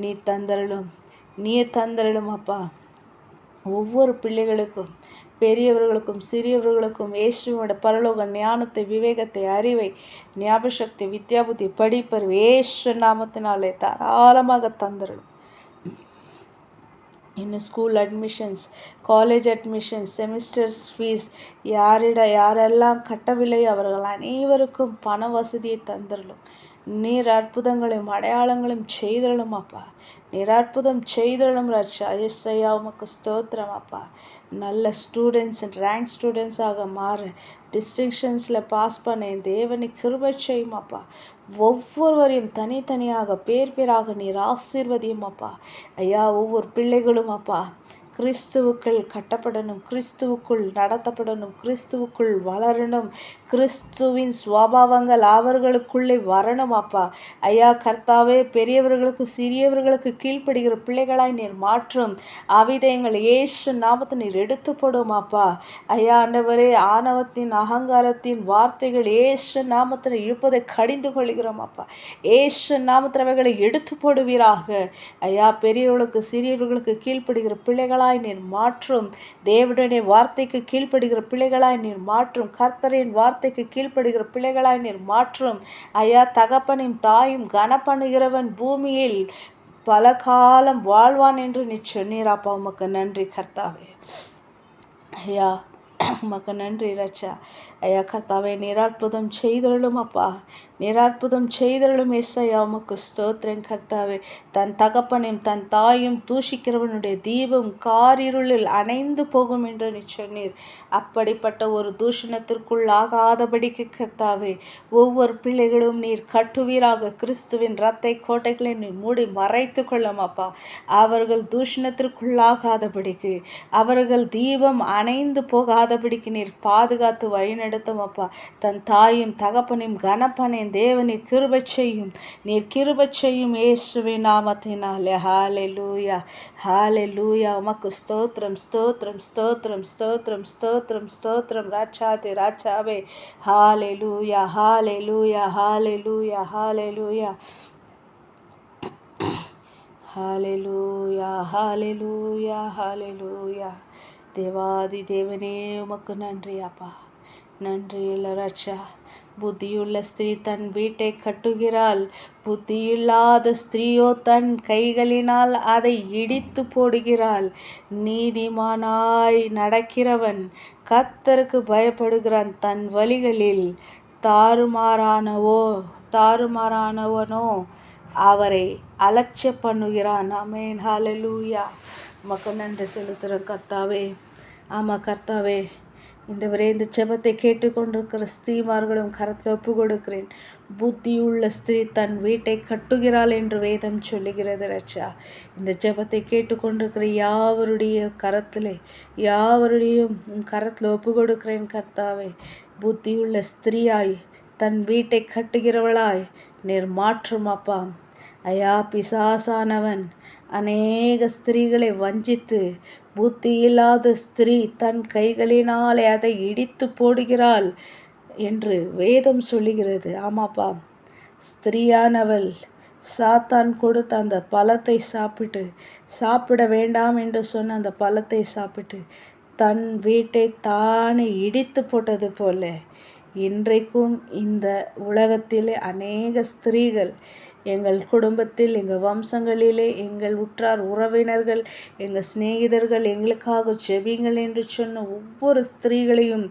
நீர் தந்தருளும், நீர் தந்தருளும் அப்பா. ஒவ்வொரு பிள்ளைகளுக்கும், பெரியவர்களுக்கும் சிறியவர்களுக்கும் இயேசுவோட பரலோக ஞானத்தை, விவேகத்தை, அறிவை, ஞாபகசக்தி, வித்யாபுத்தி, படிப்பறிவு இயேசு நாமத்தினாலே தாராளமாக தந்தருளும். இன்னும் school admissions, college admissions, semesters fees யாரெல்லாம் கட்டவில்லை அவர்கள் அனைவருக்கும் பண வசதியை தந்தருளும். நீர் அற்புதங்களையும் அடையாளங்களும் செய்தருளும் அப்பா. நீர் அற்புதம் செய்தருளும் ராஜா. ஏசையா உமக்கு ஸ்தோத்திரம் அப்பா. நல்ல ஸ்டூடெண்ட்ஸ் ரேங்க் ஸ்டூடெண்ட்ஸாக மாற, டிஸ்டிங்ஷன்ஸில் பாஸ் பண்ண என் தேவனை கிருபை செய்யும் அப்பா. ஒவ்வொருவரையும் தனித்தனியாக பேர் பேராக நீர் ஆசீர்வதியும் அப்பா. ஐயா, ஒவ்வொரு பிள்ளைகளும் அப்பா கிறிஸ்துவுக்குள் கட்டப்படணும், கிறிஸ்துவுக்குள் நடத்தப்படணும், கிறிஸ்துவுக்குள் வளரணும், கிறிஸ்துவின் சுவாபாவங்கள் அவர்களுக்குள்ளே வரணும் அப்பா. ஐயா கர்த்தாவே, பெரியவர்களுக்கு சிறியவர்களுக்கு கீழ்ப்படுகிற பிள்ளைகளாய் நீர் மாற்றும் அவிதயங்கள் இயேசு நாமத்தை நீர் எடுத்து போடும் அப்பா. ஐயா ஆண்டவரே, ஆணவத்தின் அகங்காரத்தின் வார்த்தைகள் இயேசு நாமத்தில் இருப்பதை கடிந்து கொள்கிறோம் அப்பா. இயேசு நாமத்தில் அவைகளை எடுத்து போடுவீராக. ஐயா, பெரியவர்களுக்கு சிறியவர்களுக்கு கீழ்ப்படுகிற பிள்ளைகளாய் நீர் மாற்றும். தேவனுடைய வார்த்தைக்கு கீழ்ப்படுகிற பிள்ளைகளாய் நீர் மாற்றும். கர்த்தரின் வார்த்தைக்கு கீழ்ப்படுகிற பிள்ளைகளாய் நீர் மாற்றும். ஐயா, தகப்பனையும் தாயும் கனப்பண்ணுகிறவன் பூமியில் பல காலம் வாழ்வான் என்று நீ சொன்னீர் அப்பா. உமக்கு நன்றி கர்த்தாவே. ஐயா உமக்கு நன்றி ரச்சா. ஐயா கர்த்தாவே, நீர் அற்புதம் செய்தருளும் அப்பா. நீர் அற்புதம் செய்தருளும் ஏசையா. உமக்கு ஸ்தோத்திரம் கர்த்தாவே. தன் தகப்பனையும் தன் தாயும் தூஷிக்கிறவனுடைய தீபம் காரிருளில் அணைந்து போகும் என்று நீ சொன்னீர். அப்படிப்பட்ட ஒரு தூஷணத்திற்குள் ஆகாதபடிக்கு கர்த்தாவே, ஒவ்வொரு பிள்ளைகளும் நீர் கட்டுவீராக. கிறிஸ்துவின் இரத்தை கோட்டைகளை நீர் மூடி மறைத்து கொள்ளும் அப்பா. அவர்கள் தூஷணத்திற்குள்ளாகாதபடிக்கு, அவர்கள் தீபம் அணைந்து போகாதபடிக்கு நீர் பாதுகாத்து வழிநடத்தும் அப்பா. தன் தாயும் தகப்பனையும் கனப்பனையும் தேவனை கிருபை செய்யும். நீர் கிருபை செய்யும் இயேசுவின் நாமத்தினாலே. ஹல்லேலூயா, ஹல்லேலூயா. உமக்கு ஸ்தோத்திரம், ஸ்தோத்திரம், ஸ்தோத்திரம், ஸ்தோத்திரம், ஸ்தோத்திரம், ஸ்தோத்திரம் ராஜாதி ராஜாவே. ஹல்லேலூயா, ஹல்லேலூயா, ஹல்லேலூயா, ஹல்லேலூயா, ஹல்லேலூயா, ஹல்லேலூயா, ஹல்லேலூயா. தேவாதி தேவனே, உமக்கு நன்றி அப்பா. நன்றியுள்ள ராஜா. புத்தியுள்ள ஸ்திரீ தன் வீட்டை கட்டுகிறாள், புத்தியில்லாத ஸ்திரீயோ தன் கைகளினால் அதை இடித்து போடுகிறாள். நீதிமானாய் நடக்கிறவன் கர்த்தருக்கு பயப்படுகிறான், தன் வழிகளில் தாறுமாறானவனோ அவரை அலட்சிய பண்ணுகிறான். ஆமென், ஹல்லேலூயா. உமக்கு நன்றி செலுத்துகிறேன் கர்த்தாவே. ஆமாம் கர்த்தாவே, இந்த ஜெபத்தை கேட்டுக்கொண்டிருக்கிற ஸ்திரீமார்களும் கரத்தில் ஒப்பு கொடுக்கிறேன். புத்தியுள்ள ஸ்திரீ தன் வீட்டை கட்டுகிறாள் என்று வேதம் சொல்லுகிறது ரச்சா. இந்த ஜெபத்தை கேட்டுக்கொண்டிருக்கிற யாவருடையும் கரத்தில் ஒப்பு கொடுக்கிறேன் கர்த்தாவே. புத்தியுள்ள ஸ்திரீயாய் தன் வீட்டை கட்டுகிறவளாய் நீர் மாற்றும் அப்பா. ஐயா, பிசாசானவன் அநேக ஸ்திரீகளை வஞ்சித்து, புத்தி இல்லாத ஸ்திரீ தன் கைகளினாலே அதை இடித்து போடுகிறாள் என்று வேதம் சொல்லுகிறது. ஆமாப்பா, ஸ்திரீயானவள் சாத்தான் கொடுத்த அந்த பழத்தை சாப்பிட வேண்டாம் என்று சொன்ன அந்த பழத்தை சாப்பிட்டு தன் வீட்டை தானே இடித்து போட்டது போல இன்றைக்கும் இந்த உலகத்திலே அநேக ஸ்திரீகள் எங்கள் குடும்பத்தில், எங்கள் வம்சங்களிலே, எங்கள் உற்றார் உறவினர்கள், எங்கள் சிநேகிதர்கள் எங்களுக்காக ஜெபிங்கள் என்று சொன்ன ஒவ்வொரு ஸ்திரீகளையும்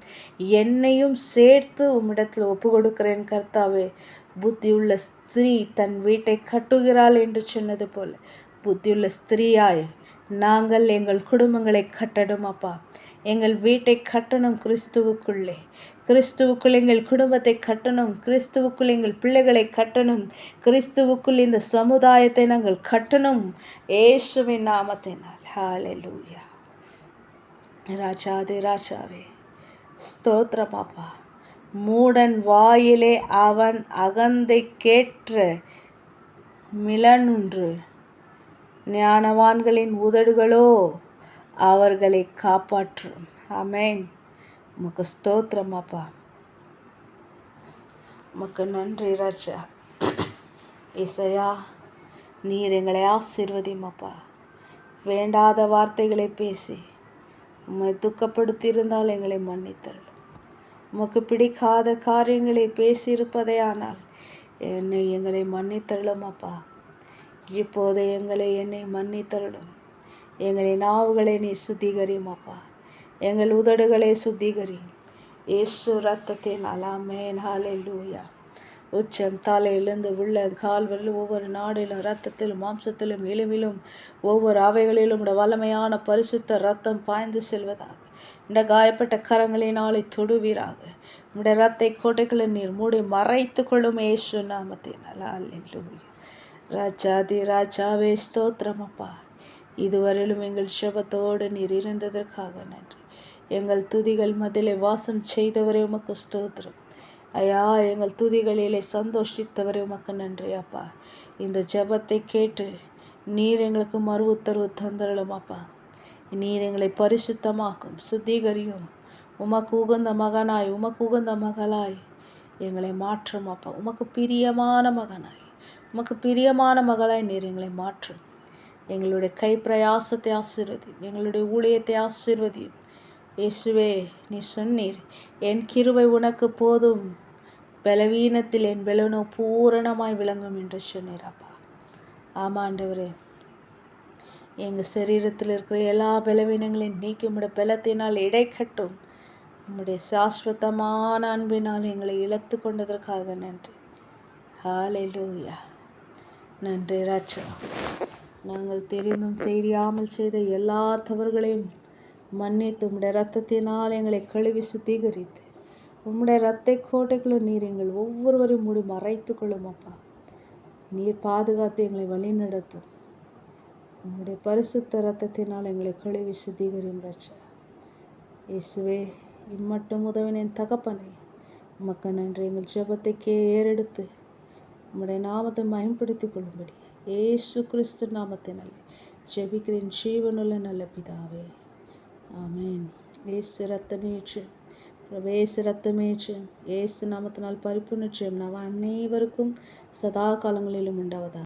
என்னையும் சேர்த்து உம்மிடத்தில் ஒப்பு கொடுக்கிறேன் கர்த்தாவே. புத்தியுள்ள ஸ்திரீ தன் வீட்டை கட்டுகிறாள் என்று சொன்னது போல புத்தியுள்ள ஸ்திரீயாய் நாங்கள் எங்கள் குடும்பங்களை கட்டணும் அப்பா. எங்கள் வீட்டை கட்டணும் கிறிஸ்துவுக்குள்ளே. கிறிஸ்துவுக்குள் எங்கள் குடும்பத்தை கட்டணும். கிறிஸ்துவுக்குள் எங்கள் பிள்ளைகளை கட்டணும். கிறிஸ்துவுக்குள் இந்த சமுதாயத்தை நாங்கள் கட்டணும். இயேசுவின் நாமத்தினால். ஹல்லேலூயா. ராஜாதே ராஜாவே, ஸ்தோத்திரம் அப்பா. மூடன் வாயிலே அவன் அகந்தை கேற்ற மிளனுன்று, ஞானவான்களின் உதடுகளோ அவர்களை காப்பாற்றும். ஆமென். உமக்கு ஸ்தோத்திரம் அப்பா. உமக்கு நன்றி ராஜா. இசையா, நீர் எங்களை ஆசீர்வதியும் அப்பா. வேண்டாத வார்த்தைகளை பேசி உம்மை துக்கப்படுத்தியிருந்தால் எங்களை மன்னித்தருளும். உமக்கு பிடிக்காத காரியங்களை பேசியிருப்பதே ஆனால் எங்களை மன்னித்தருளும் அப்பா. இப்போது என்னை மன்னித்தருளும். எங்களை நாவுகளை நீ சுத்திகரியும் அப்பா. எங்கள் உதடுகளை சுத்திகரியும். இயேசு ரத்தத்தினால். ஆமென். ஹல்லேலூயா. உச்சம் தலையிலிருந்து உள்ள கால்வரிலும் ஒவ்வொரு நாடிலும் இரத்தத்திலும் மாம்சத்திலும் எலும்பிலும் ஒவ்வொரு அவைகளிலும் உடைய வல்லமையான பரிசுத்த ரத்தம் பாய்ந்து செல்வதாக. இந்த காயப்பட்ட கரங்களினாலே தொடுவீராக. உடைய ரத்தை கோட்டைகளை நீர் மூடி மறைத்து கொள்ளும் இயேசு நாமத்தினால். அல்லேலூயா. ராஜாதி ராஜாவே ஸ்தோத்திரம் அப்பா. இதுவரையிலும் எங்கள் ஜெபத்தோடு நீர் இருந்ததற்காக நன்றி. எங்கள் துதிகள் மதிலே வாசம் செய்தவரே உமக்கு ஸ்தோத்திரம் ஐயா. எங்கள் துதிகளிலே சந்தோஷித்தவரே உமக்கு நன்றி அப்பா. இந்த ஜெபத்தை கேட்டு நீர் எங்களுக்கு மறு உத்தரவு தந்தரலும் அப்பா. நீர் எங்களை பரிசுத்தமாக்கும், சுத்திகரியும். உமக்கு உகந்த மகனாய், உமக்கு உகந்த மகளாய் எங்களை மாற்றும் அப்பா. உமக்கு பிரியமான மகனாய், உமக்கு பிரியமான மகளாய் நீர் எங்களை மாற்றும். எங்களுடைய கை பிரயாசத்தை ஆசீர்வதியும், எங்களுடைய ஊழியத்தை ஆசீர்வதியும். இயேசுவே, நீ சொன்னீர், என் கிருபை உனக்கு போதும், பலவீனத்தில் என் பலனோ பூரணமாய் விளங்கும் என்று சொன்னீர் அப்பா. ஆமாண்டவரே, எங்கள் சரீரத்தில் இருக்கிற எல்லா பலவீனங்களையும் நீக்கி உம்முடைய பலத்தினால் இடைக்கட்டும். உம்முடைய சாஸ்வதமான அன்பினால் எங்களை இழத்து கொண்டதற்காக நன்றி. ஹல்லேலூயா. நன்றி ராஜா. நாங்கள் தெரிந்தும் தெரியாமல் செய்த எல்லா தவறுகளையும் மன்னித்து உம்முடைய இரத்தத்தினால் எங்களை கழுவி சுத்திகரித்து உம்முடைய இரத்தை கோட்டைகளும் நீர் எங்கள் ஒவ்வொருவரையும் மூடி மறைத்து கொள்ளும் அப்பா. நீர் பாதுகாத்து எங்களை வழிநடத்தும். உம்முடைய பரிசுத்த இரத்தத்தினால் எங்களை கழுவி சுத்திகரியும் ராஜா. இயேசுவே, இம்மட்டும் உதவினேன் தகப்பனே, உமக்கு நன்றி. எங்கள் ஜெபத்தை ஏறெடுத்து உம்முடைய நாமத்தை பயன்படுத்திக் கொள்ளும்படி இயேசு கிறிஸ்து நாமத்தினாலே ஜெபிக்கிறேன் ஜீவனுள்ள நல்ல பிதாவே. ஆமென். ஏசு ரத்தமேற்று, பிரவேச ரத்தமேற்று, ஏசு நாமத்தினால் பரிபூர்ண ஜெயம் நாம் அனைவருக்கும் சதா காலங்களிலும் உண்டாவதாக.